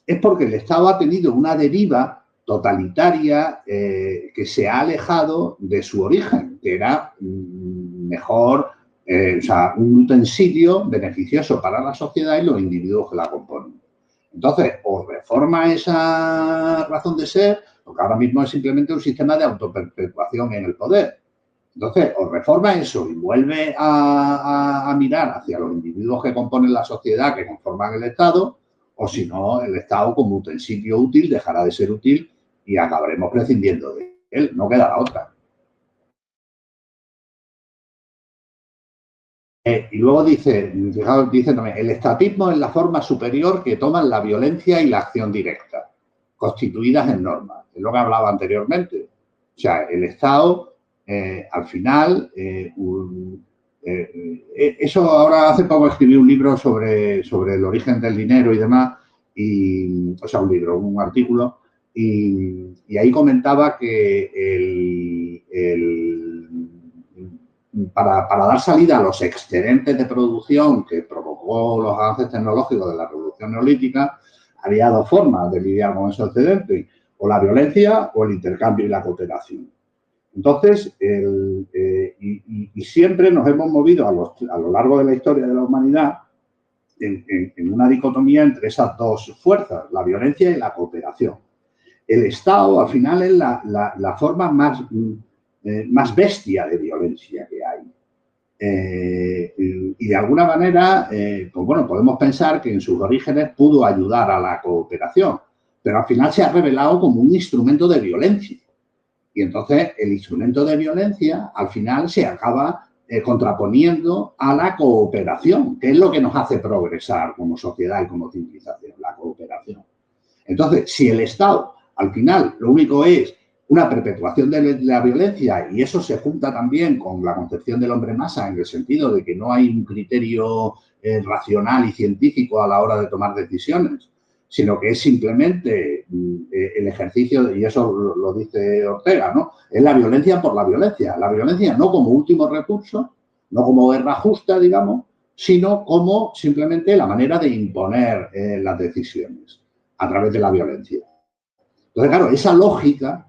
es porque el Estado ha tenido una deriva totalitaria que se ha alejado de su origen, que era mejor, o sea, un utensilio beneficioso para la sociedad y los individuos que la componen. Entonces, o reforma esa razón de ser, porque ahora mismo es simplemente un sistema de autoperpetuación en el poder. Entonces, o reforma eso y vuelve a mirar hacia los individuos que componen la sociedad, que conforman el Estado, o si no, el Estado como utensilio útil dejará de ser útil y acabaremos prescindiendo de él. No quedará otra. Y luego dice, fijaos, dice también, el estatismo es la forma superior que toman la violencia y la acción directa, constituidas en normas. Es lo que hablaba anteriormente. O sea, el Estado, al final, eso ahora hace poco escribí un libro sobre el origen del dinero y demás, o sea, un artículo, y ahí comentaba que para dar salida a los excedentes de producción que provocó los avances tecnológicos de la revolución neolítica, había dos formas de lidiar con esos excedentes, o la violencia o el intercambio y la cooperación. Entonces, y siempre nos hemos movido a lo largo de la historia de la humanidad en una dicotomía entre esas dos fuerzas, la violencia y la cooperación. El Estado, al final, es la forma más bestia de violencia que hay. Y de alguna manera, pues bueno, podemos pensar que en sus orígenes pudo ayudar a la cooperación, pero al final se ha revelado como un instrumento de violencia. Y entonces el instrumento de violencia al final se acaba contraponiendo a la cooperación, que es lo que nos hace progresar como sociedad y como civilización, la cooperación. Entonces, si el Estado al final lo único es una perpetuación de la violencia, y eso se junta también con la concepción del hombre masa en el sentido de que no hay un criterio racional y científico a la hora de tomar decisiones, sino que es simplemente el ejercicio, y eso lo dice Ortega, ¿no? Es la violencia por la violencia no como último recurso, no como guerra justa, digamos, sino como simplemente la manera de imponer las decisiones a través de la violencia. Entonces, claro, esa lógica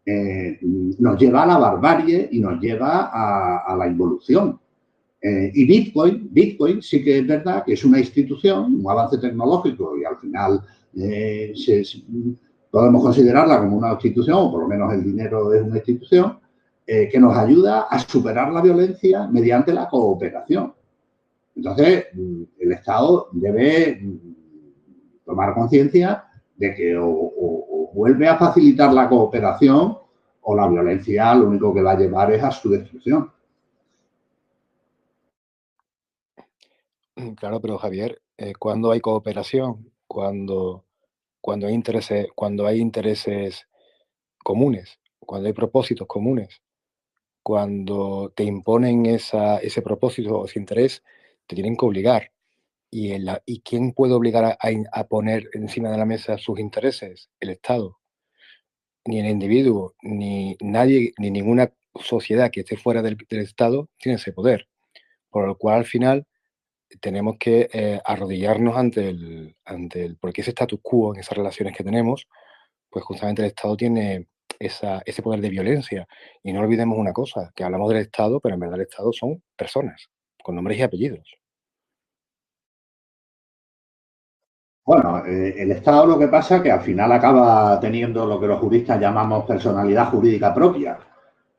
nos lleva a la barbarie y nos lleva a la involución. Y Bitcoin sí que es verdad que es una institución, un avance tecnológico y al final podemos considerarla como una institución, o por lo menos el dinero es una institución, que nos ayuda a superar la violencia mediante la cooperación. Entonces, el Estado debe tomar conciencia de que o vuelve a facilitar la cooperación o la violencia lo único que va a llevar es a su destrucción. Claro, pero Javier, cuando hay cooperación, cuando hay intereses comunes, cuando hay propósitos comunes, cuando te imponen ese propósito o ese interés, te tienen que obligar. ¿Y quién puede obligar a poner encima de la mesa sus intereses? El Estado. Ni el individuo, ni nadie, ni ninguna sociedad que esté fuera del Estado tiene ese poder. Por lo cual, al final, tenemos que arrodillarnos ante el porque ese status quo en esas relaciones que tenemos, pues justamente el Estado tiene ese poder de violencia. Y no olvidemos una cosa, que hablamos del Estado, pero en verdad el Estado son personas, con nombres y apellidos. Bueno, el Estado lo que pasa es que al final acaba teniendo lo que los juristas llamamos personalidad jurídica propia.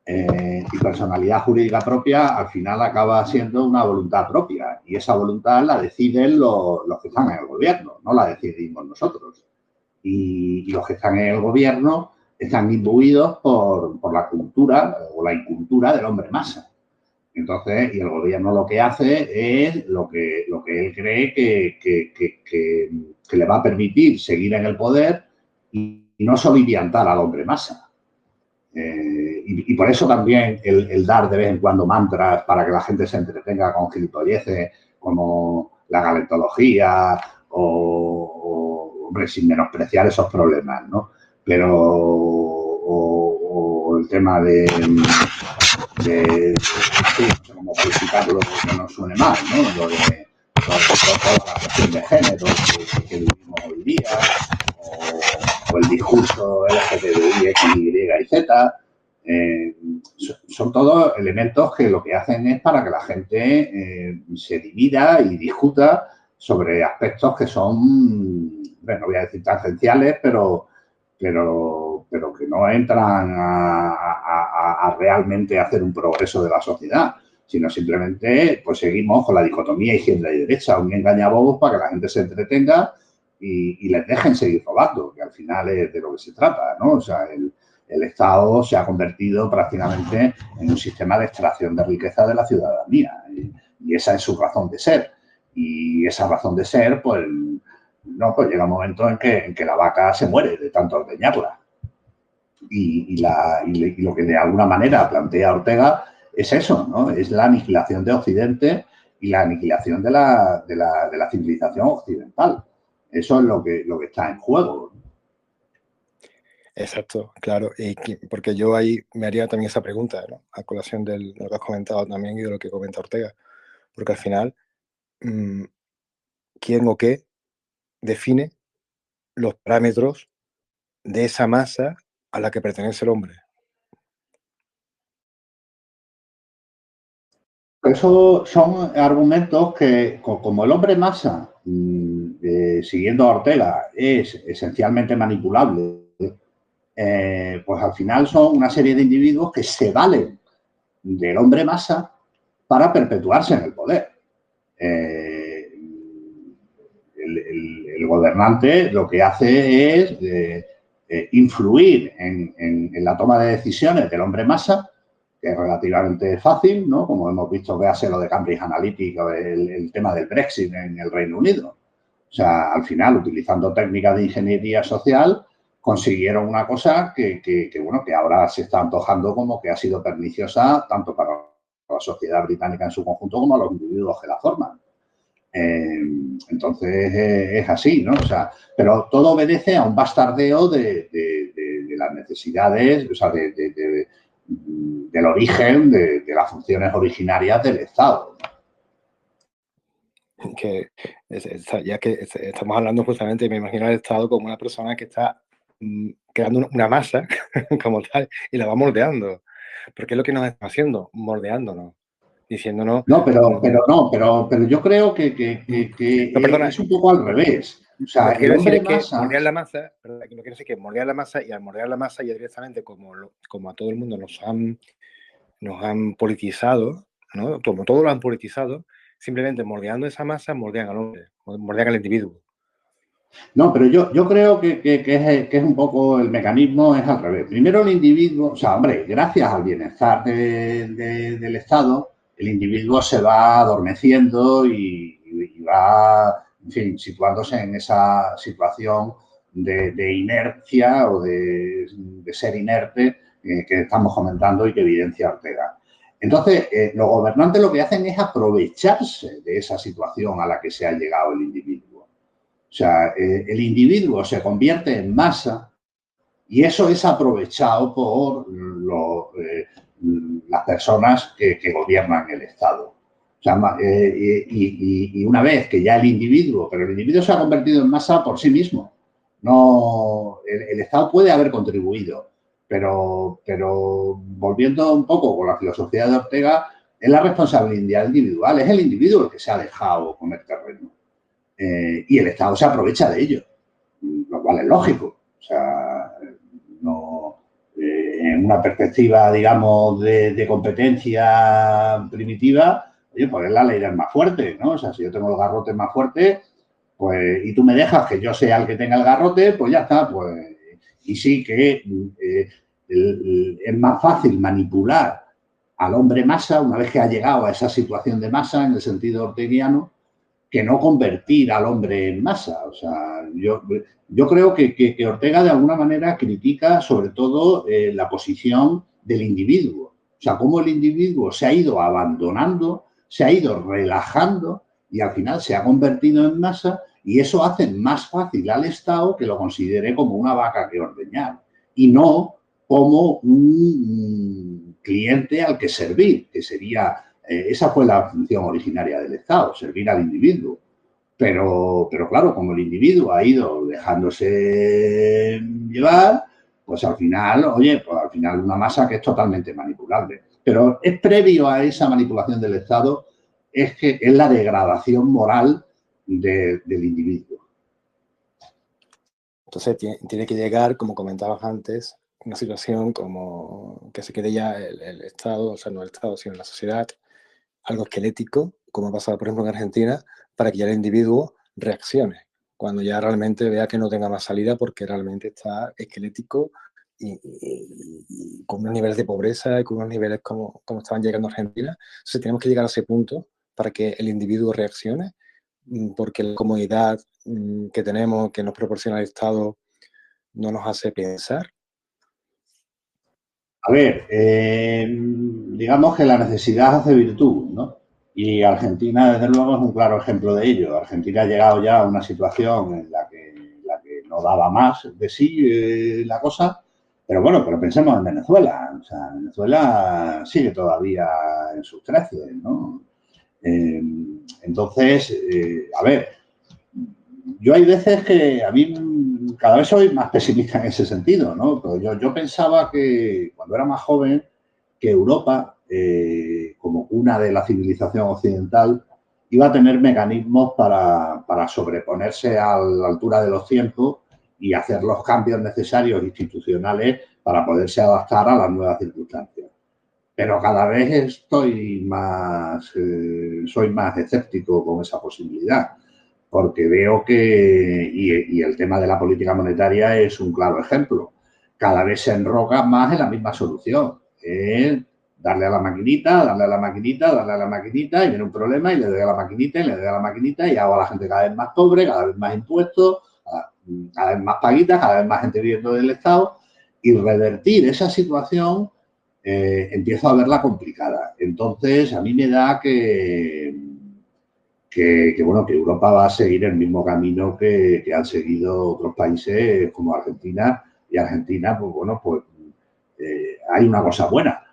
Y personalidad jurídica propia al final acaba siendo una voluntad propia. Y esa voluntad la deciden los que están en el gobierno, no la decidimos nosotros. Y los que están en el gobierno están imbuidos por la cultura o la incultura del hombre masa. Entonces, y el gobierno lo que hace es lo que él cree que le va a permitir seguir en el poder y no soliviantar al hombre masa. Y por eso también el dar de vez en cuando mantras para que la gente se entretenga con gilipolleces como la galentología hombre, sin menospreciar esos problemas, ¿no? Pero o el tema de sí, no sé cómo calificarlo que no suene mal, ¿no? Lo de la cuestión de género que vivimos hoy día, o el discurso LGTBI, X, Y, Z, son todos elementos que lo que hacen es para que la gente se divida y discuta sobre aspectos que son, bueno, no voy a decir tangenciales, pero que no entran a realmente hacer un progreso de la sociedad, sino simplemente pues seguimos con la dicotomía izquierda y derecha, un engañabobos para que la gente se entretenga y les dejen seguir robando, que al final es de lo que se trata, ¿no? O sea, el Estado se ha convertido prácticamente en un sistema de extracción de riqueza de la ciudadanía y esa es su razón de ser. Y esa razón de ser, pues, no, pues llega un momento en que la vaca se muere de tanto ordeñarla. Y lo que de alguna manera plantea Ortega es eso, ¿no? Es la aniquilación de Occidente y la aniquilación de la civilización occidental. Eso es lo que está en juego. Exacto, claro. Porque yo ahí me haría también esa pregunta, ¿no? A colación de lo que has comentado también y de lo que comenta Ortega. Porque al final, ¿quién o qué define los parámetros de esa masa a la que pertenece el hombre? Esos son argumentos que, como el hombre masa, siguiendo a Ortega, es esencialmente manipulable, pues al final son una serie de individuos que se valen del hombre masa para perpetuarse en el poder. El gobernante lo que hace es influir en la toma de decisiones del hombre masa, que es relativamente fácil, ¿no? Como hemos visto que hace lo de Cambridge Analytica, el tema del Brexit en el Reino Unido. O sea, al final, utilizando técnicas de ingeniería social, consiguieron una cosa que ahora se está antojando como que ha sido perniciosa tanto para la sociedad británica en su conjunto como a los individuos que la forman. Entonces, es así, ¿no? O sea, pero todo obedece a un bastardeo de las necesidades, o sea, del origen de las funciones originarias del Estado. Que ya que estamos hablando justamente, me imagino al Estado como una persona que está creando una masa como tal y la va moldeando. Porque es lo que nos está haciendo, moldeándonos, diciéndonos... No, pero yo creo que No, perdona, es un poco al revés. O sea, lo que quiero el hombre decir es que masa... moldear la masa, lo que quiero decir es que moldear la masa, y al moldear la masa ya directamente como a todo el mundo nos han politizado, ¿no? Como todo lo han politizado, simplemente moldeando esa masa, moldean al hombre, moldean al individuo. No, pero yo creo que es un poco el mecanismo, es al revés. Primero el individuo, o sea, hombre, gracias al bienestar del Estado, el individuo se va adormeciendo y va, en fin, situándose en esa situación de inercia o de ser inerte que estamos comentando y que evidencia Ortega. Entonces, los gobernantes lo que hacen es aprovecharse de esa situación a la que se ha llegado el individuo. O sea, el individuo se convierte en masa y eso es aprovechado por las personas que gobiernan el Estado. O sea, y una vez que ya el individuo se ha convertido en masa por sí mismo. No, el Estado puede haber contribuido, pero volviendo un poco con la filosofía de Ortega, es la responsabilidad individual, es el individuo el que se ha dejado comer terreno. Y el Estado se aprovecha de ello, lo cual es lógico. O sea, no, en una perspectiva, digamos, de competencia primitiva, oye, pues es la ley del más fuerte, ¿no? O sea, si yo tengo el garrote más fuerte, pues, y tú me dejas que yo sea el que tenga el garrote, pues ya está, pues. Y sí que es más fácil manipular al hombre masa una vez que ha llegado a esa situación de masa en el sentido orteguiano, que no convertir al hombre en masa. O sea, yo creo que Ortega de alguna manera critica sobre todo la posición del individuo. O sea, cómo el individuo se ha ido abandonando, se ha ido relajando y al final se ha convertido en masa y eso hace más fácil al Estado que lo considere como una vaca que ordeñar y no como un cliente al que servir, que sería... esa fue la función originaria del Estado, servir al individuo. Pero claro, como el individuo ha ido dejándose llevar, pues al final, oye, pues al final una masa que es totalmente manipulable. Pero es previo a esa manipulación del Estado, es la degradación moral del individuo. Entonces tiene que llegar, como comentabas antes, una situación como que se quede ya el Estado, o sea, no el Estado, sino la sociedad, algo esquelético, como ha pasado, por ejemplo, en Argentina, para que ya el individuo reaccione, cuando ya realmente vea que no tenga más salida porque realmente está esquelético y con unos niveles de pobreza y con unos niveles como estaban llegando a Argentina. Entonces tenemos que llegar a ese punto para que el individuo reaccione, porque la comodidad que tenemos, que nos proporciona el Estado, no nos hace pensar. A ver, digamos que la necesidad hace virtud, ¿no? Y Argentina, desde luego, es un claro ejemplo de ello. Argentina ha llegado ya a una situación en la que no daba más de sí la cosa, pero bueno, pero pensemos en Venezuela. O sea, Venezuela sigue todavía en sus 13, ¿no? Entonces, a ver, yo hay veces que a mí cada vez soy más pesimista en ese sentido, ¿no? Pero yo pensaba que cuando era más joven que Europa, como cuna de la civilización occidental, iba a tener mecanismos para sobreponerse a la altura de los tiempos y hacer los cambios necesarios institucionales para poderse adaptar a las nuevas circunstancias. Pero cada vez soy más escéptico con esa posibilidad, porque veo que, y el tema de la política monetaria es un claro ejemplo, cada vez se enroca más en la misma solución. Darle a la maquinita, darle a la maquinita, darle a la maquinita, y viene un problema y le doy a la maquinita y le doy a la maquinita y hago a la gente cada vez más pobre, cada vez más impuestos, cada vez más paguitas, cada vez más gente viviendo del Estado, y revertir esa situación empiezo a verla complicada. Entonces, a mí me da que bueno, que Europa va a seguir el mismo camino que han seguido otros países como Argentina, y Argentina, pues bueno, pues hay una cosa buena.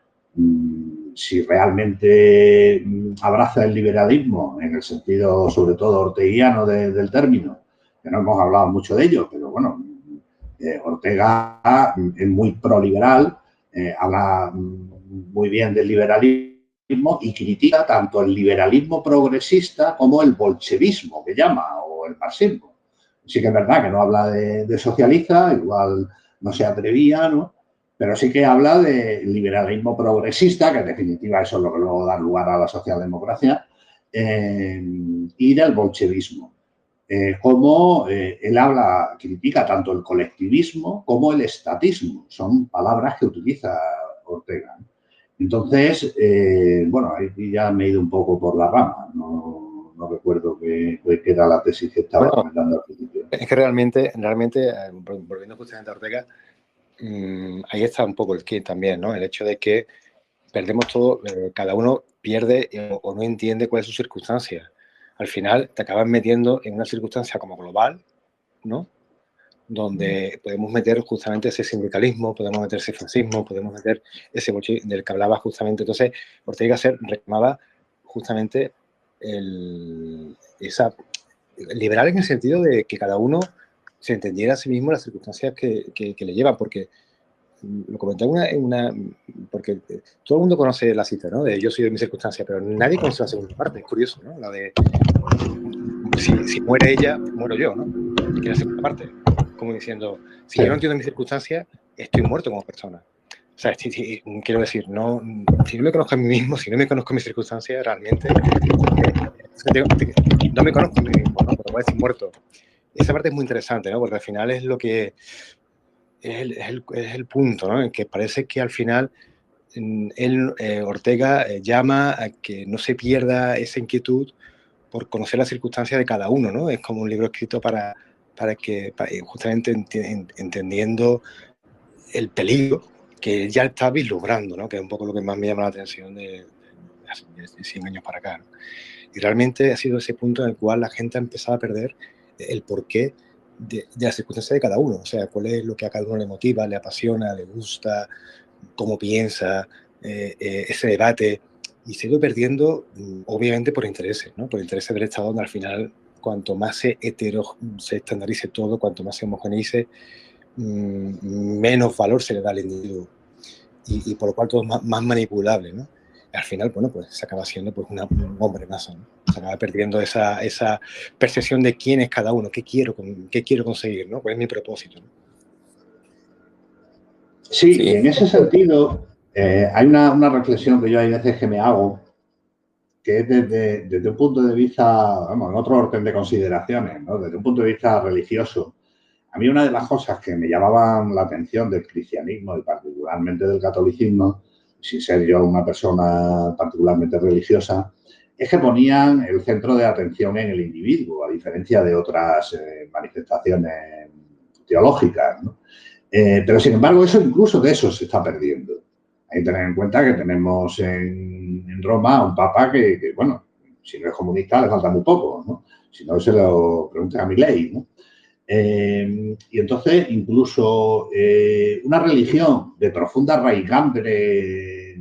Si realmente abraza el liberalismo, en el sentido sobre todo orteguiano del término, que no hemos hablado mucho de ello, pero bueno, Ortega es muy proliberal, habla muy bien del liberalismo y critica tanto el liberalismo progresista como el bolchevismo, que llama, o el marxismo. Sí que es verdad que no habla de socialista, igual no se atrevía, ¿no? Pero sí que habla de liberalismo progresista, que en definitiva eso es lo que luego da lugar a la socialdemocracia, y del bolchevismo. Como él critica tanto el colectivismo como el estatismo. Son palabras que utiliza Ortega. Entonces, bueno, ahí ya me he ido un poco por la rama. No recuerdo qué era la tesis que estaba comentando al principio. Es que realmente volviendo justamente a Ortega, ahí está un poco el kit también, ¿no? El hecho de que perdemos todo, cada uno pierde o no entiende cuál es su circunstancia. Al final te acabas metiendo en una circunstancia como global, ¿no? Donde podemos meter justamente ese sindicalismo, podemos meter ese fascismo, podemos meter ese bolchevismo del que hablaba justamente. Entonces, Ortega y Gasset reclamaba justamente liberal en el sentido de que cada uno se entendiera a sí mismo las circunstancias que le llevan, porque lo comenté porque todo el mundo conoce la cita, ¿no? De yo soy de mi circunstancia, pero nadie conoce la segunda parte, es curioso, ¿no? La de si muere ella, muero yo, ¿no? Que es la segunda parte, como diciendo, si yo no entiendo mi circunstancia, estoy muerto como persona. O sea, quiero decir, no, si no me conozco a mí mismo, si no me conozco mis circunstancias, realmente no me conozco a mí mismo, ¿no? Pero voy a decir muerto. Esa parte es muy interesante, ¿no? Porque al final es lo que es el punto, ¿no? En que parece que al final Ortega llama a que no se pierda esa inquietud por conocer las circunstancias de cada uno, ¿no? Es como un libro escrito para que justamente entendiendo el peligro que ya está vislumbrando, ¿no? Que es un poco lo que más me llama la atención de 100 años para acá, ¿no? Y realmente ha sido ese punto en el cual la gente ha empezado a perder el porqué de las circunstancias de cada uno. O sea, cuál es lo que a cada uno le motiva, le apasiona, le gusta, cómo piensa, ese debate. Y se ha ido perdiendo, obviamente, por intereses, ¿no? Por intereses del Estado, donde al final, cuanto más se estandarice todo, cuanto más se homogeneice, menos valor se le da al individuo. Y por lo cual todo es más manipulable, ¿no? Al final, bueno, pues se acaba siendo pues, un hombre más, ¿no? Se acaba perdiendo esa percepción de quién es cada uno, qué quiero conseguir, ¿no? ¿Cuál es mi propósito, ¿no? Sí, y en ese sentido hay una reflexión que yo hay veces que me hago, que es desde un punto de vista, vamos, en otro orden de consideraciones, ¿no? Desde un punto de vista religioso. A mí una de las cosas que me llamaban la atención del cristianismo y particularmente del catolicismo, sin ser yo una persona particularmente religiosa, es que ponían el centro de atención en el individuo, a diferencia de otras manifestaciones teológicas, ¿no? Pero, sin embargo, incluso de eso se está perdiendo. Hay que tener en cuenta que tenemos en Roma un papa que, bueno, si no es comunista le falta muy poco, ¿no? Si no, se lo pregunten a Milei, ¿no? Y entonces, incluso una religión de profunda raichambre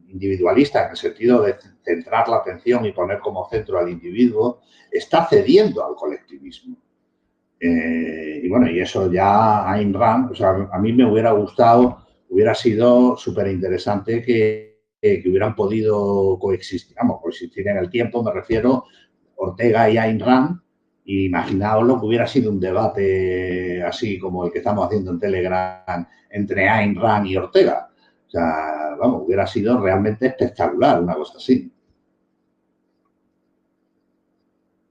individualista, en el sentido de centrar la atención y poner como centro al individuo, está cediendo al colectivismo. Y bueno, y eso ya Ayn Rand, o sea, a mí me hubiera gustado, hubiera sido súper interesante que hubieran podido coexistir, vamos, coexistir en el tiempo, me refiero Ortega y Ayn Rand. Imaginaos lo que hubiera sido un debate así como el que estamos haciendo en Telegram entre Ayn Rand y Ortega. O sea, vamos, hubiera sido realmente espectacular una cosa así.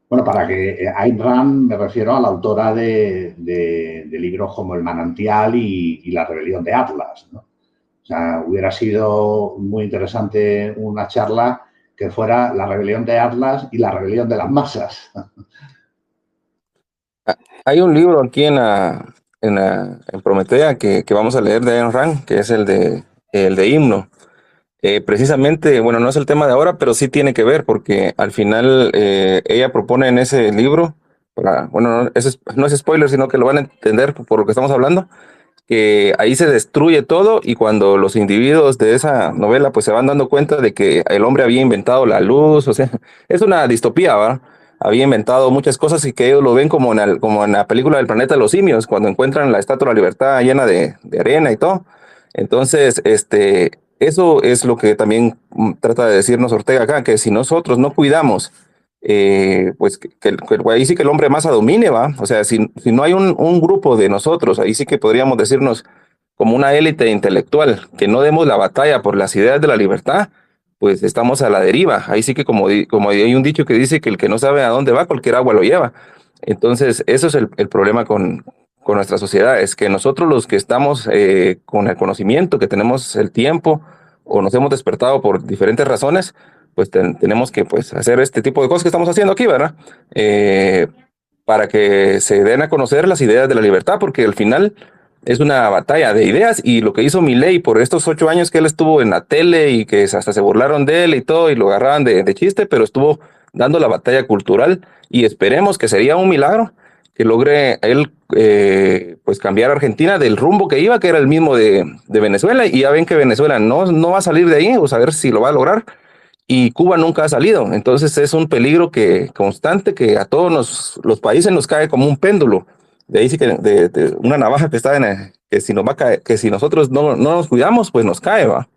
Bueno, para que Ayn Rand me refiero a la autora de libros como El manantial y La rebelión de Atlas, ¿no? O sea, hubiera sido muy interesante una charla que fuera La rebelión de Atlas y La rebelión de las masas. Hay un libro aquí en Prometea que vamos a leer de Ayn Rand, que es el de Himno. Precisamente, bueno, no es el tema de ahora, pero sí tiene que ver, porque al final ella propone en ese libro, bueno, no es spoiler, sino que lo van a entender por lo que estamos hablando, que ahí se destruye todo y cuando los individuos de esa novela pues se van dando cuenta de que el hombre había inventado la luz, o sea, es una distopía, ¿va? Había inventado muchas cosas y que ellos lo ven como en la película del planeta de los simios, cuando encuentran la Estatua de la Libertad llena de arena y todo. Entonces, eso es lo que también trata de decirnos Ortega acá, que si nosotros no cuidamos pues ahí sí que el hombre masa domine, ¿va? O sea, si no hay un grupo de nosotros, ahí sí que podríamos decirnos como una élite intelectual, que no demos la batalla por las ideas de la libertad, pues estamos a la deriva. Ahí sí que como hay un dicho que dice que el que no sabe a dónde va, cualquier agua lo lleva. Entonces, eso es el problema con nuestra sociedad, es que nosotros los que estamos con el conocimiento, que tenemos el tiempo o nos hemos despertado por diferentes razones, pues tenemos que pues, hacer este tipo de cosas que estamos haciendo aquí, ¿verdad? Para que se den a conocer las ideas de la libertad, porque al final es una batalla de ideas, y lo que hizo Milei por estos 8 años que él estuvo en la tele y que hasta se burlaron de él y todo y lo agarraban de chiste, pero estuvo dando la batalla cultural, y esperemos que sería un milagro que logre él pues cambiar a Argentina del rumbo que iba, que era el mismo de Venezuela, y ya ven que Venezuela no va a salir de ahí, o a ver si lo va a lograr, y Cuba nunca ha salido. Entonces es un peligro constante que a todos los países nos cae como un péndulo. De ahí sí que de una navaja que está que si nos va a caer, que si nosotros no nos cuidamos, pues nos cae, va.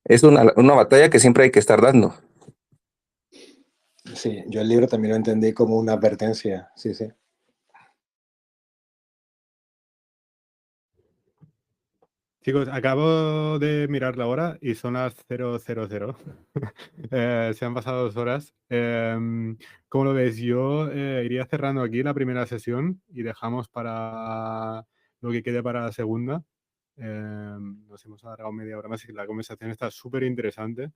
Es una batalla que siempre hay que estar dando. Sí, yo el libro también lo entendí como una advertencia, sí, sí. Chicos, acabo de mirar la hora y son las 000. Se han pasado 2 horas. ¿Cómo lo ves? Yo iría cerrando aquí la primera sesión y dejamos para lo que quede para la segunda. Nos hemos alargado media hora más y la conversación está súper interesante,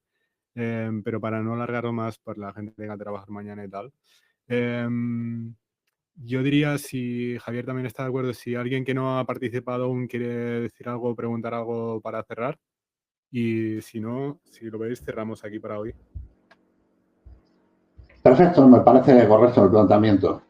pero para no alargarlo más, por la gente que tenga que trabajar mañana y tal. Yo diría, si Javier también está de acuerdo, si alguien que no ha participado aún quiere decir algo o preguntar algo para cerrar, y si no, si lo veis, cerramos aquí para hoy. Perfecto, me parece correcto el planteamiento.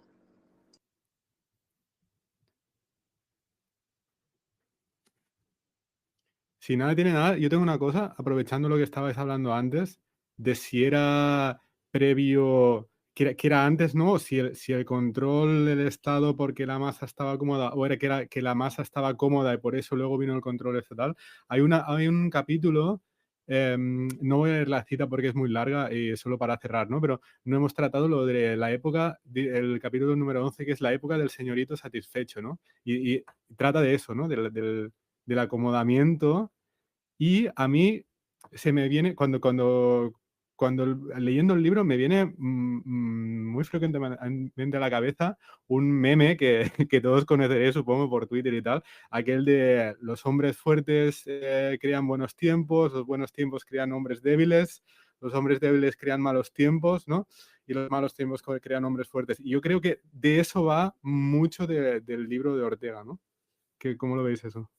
Si nada tiene nada, yo tengo una cosa, aprovechando lo que estabais hablando antes, de si era previo, que era antes, ¿no? Si el control del Estado porque la masa estaba cómoda, o era que la masa estaba cómoda y por eso luego vino el control estatal. Hay un capítulo, no voy a leer la cita porque es muy larga y solo para cerrar, ¿no? Pero no hemos tratado lo de la época, el capítulo número 11, que es la época del señorito satisfecho, ¿no? Y trata de eso, ¿no? Del acomodamiento. Y a mí se me viene, cuando leyendo el libro, me viene muy frecuentemente a la cabeza un meme que, que todos conoceréis, supongo, por Twitter y tal, aquel de los hombres fuertes crean buenos tiempos, los buenos tiempos crean hombres débiles, los hombres débiles crean malos tiempos, ¿no? Y los malos tiempos crean hombres fuertes. Y yo creo que de eso va mucho del libro de Ortega, ¿no? ¿Cómo lo veis eso?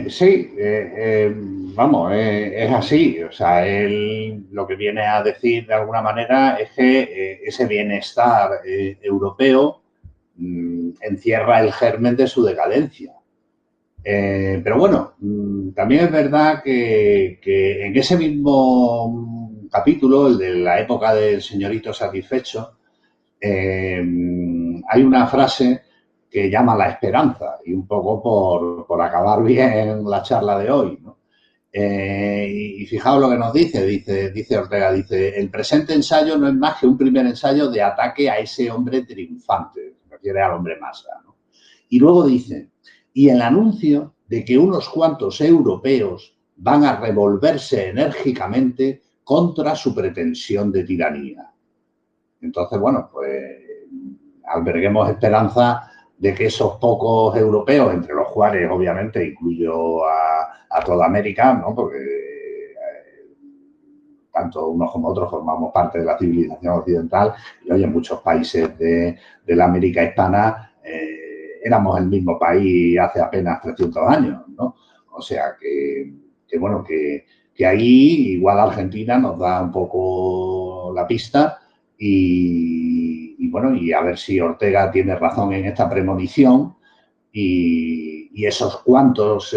Sí, vamos, es así. O sea, él lo que viene a decir de alguna manera es que ese bienestar europeo encierra el germen de su decadencia. Pero bueno, también es verdad que en ese mismo capítulo, el de la época del señorito satisfecho, hay una frase que llama la esperanza, y un poco por acabar bien la charla de hoy, ¿no? Y fijaos lo que nos dice Ortega, dice, el presente ensayo no es más que un primer ensayo de ataque a ese hombre triunfante, se refiere al hombre masa, ¿no? Y luego dice, y el anuncio de que unos cuantos europeos van a revolverse enérgicamente contra su pretensión de tiranía. Entonces, bueno, pues alberguemos esperanza de que esos pocos europeos, entre los cuales obviamente incluyo a toda América, ¿no? Porque tanto unos como otros formamos parte de la civilización occidental y hoy en muchos países de la América hispana éramos el mismo país hace apenas 300 años, ¿no? O sea bueno, que ahí igual Argentina nos da un poco la pista y bueno, y a ver si Ortega tiene razón en esta premonición y esos cuantos,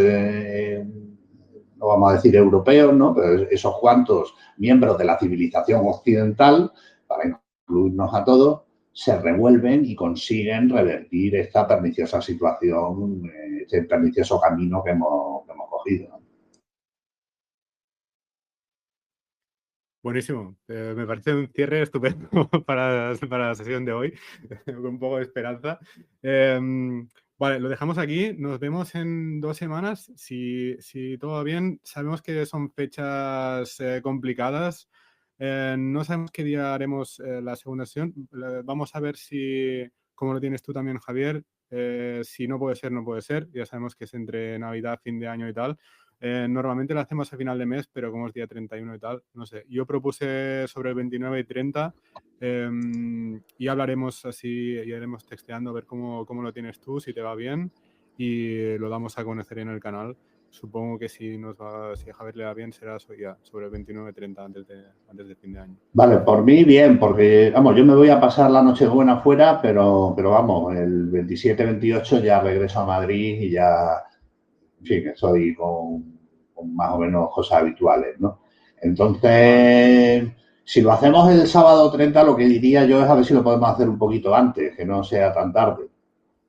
no vamos a decir europeos, ¿no? Pero esos cuantos miembros de la civilización occidental, para incluirnos a todos, se revuelven y consiguen revertir esta perniciosa situación, este pernicioso camino que hemos cogido, ¿no? Buenísimo. Me parece un cierre estupendo para la sesión de hoy, con un poco de esperanza. Vale, lo dejamos aquí. Nos vemos en 2 semanas. Si todo va bien, sabemos que son fechas complicadas. No sabemos qué día haremos la segunda sesión. Vamos a ver si, como lo tienes tú también, Javier, si no puede ser, no puede ser. Ya sabemos que es entre Navidad, fin de año y tal. Normalmente lo hacemos a final de mes, pero como es día 31 y tal, no sé. Yo propuse sobre el 29 y 30 y hablaremos así, y iremos texteando a ver cómo lo tienes tú, si te va bien, y lo damos a conocer en el canal. Supongo que si a Javier le va bien, será sobre el 29-30 antes de fin de año. Vale, por mí bien, porque, vamos, yo me voy a pasar la Nochebuena fuera, pero vamos, el 27-28 ya regreso a Madrid y ya, en fin, estoy con más o menos cosas habituales, ¿no? Entonces, si lo hacemos el sábado 30, lo que diría yo es a ver si lo podemos hacer un poquito antes, que no sea tan tarde.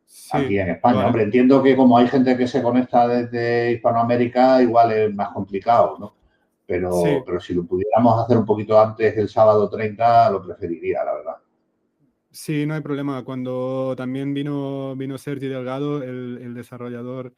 Sí, aquí en España. vale. Hombre, entiendo que como hay gente que se conecta desde Hispanoamérica, igual es más complicado, ¿no? Sí. Pero si lo pudiéramos hacer un poquito antes el sábado 30, lo preferiría, la verdad. Sí, no hay problema. Cuando también vino Sergi Delgado, el desarrollador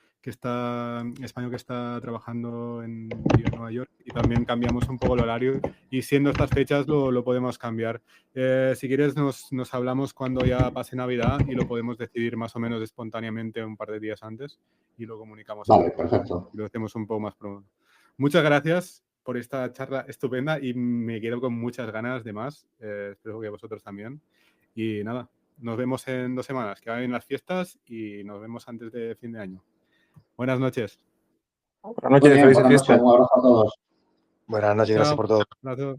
español que está trabajando en Nueva York, y también cambiamos un poco el horario, y siendo estas fechas lo podemos cambiar. Si quieres nos hablamos cuando ya pase Navidad y lo podemos decidir más o menos espontáneamente un par de días antes y lo comunicamos. Vale, perfecto. Y lo hacemos un poco más pronto. Muchas gracias por esta charla estupenda y me quedo con muchas ganas de más. Espero que vosotros también. Y nada, nos vemos en 2 semanas, que vayan las fiestas, y nos vemos antes de fin de año. Buenas noches. Buenas noches, Muy bien, felices buenas noches, fiestas. un abrazo a todos. Buenas noches, gracias por todo. Abrazo.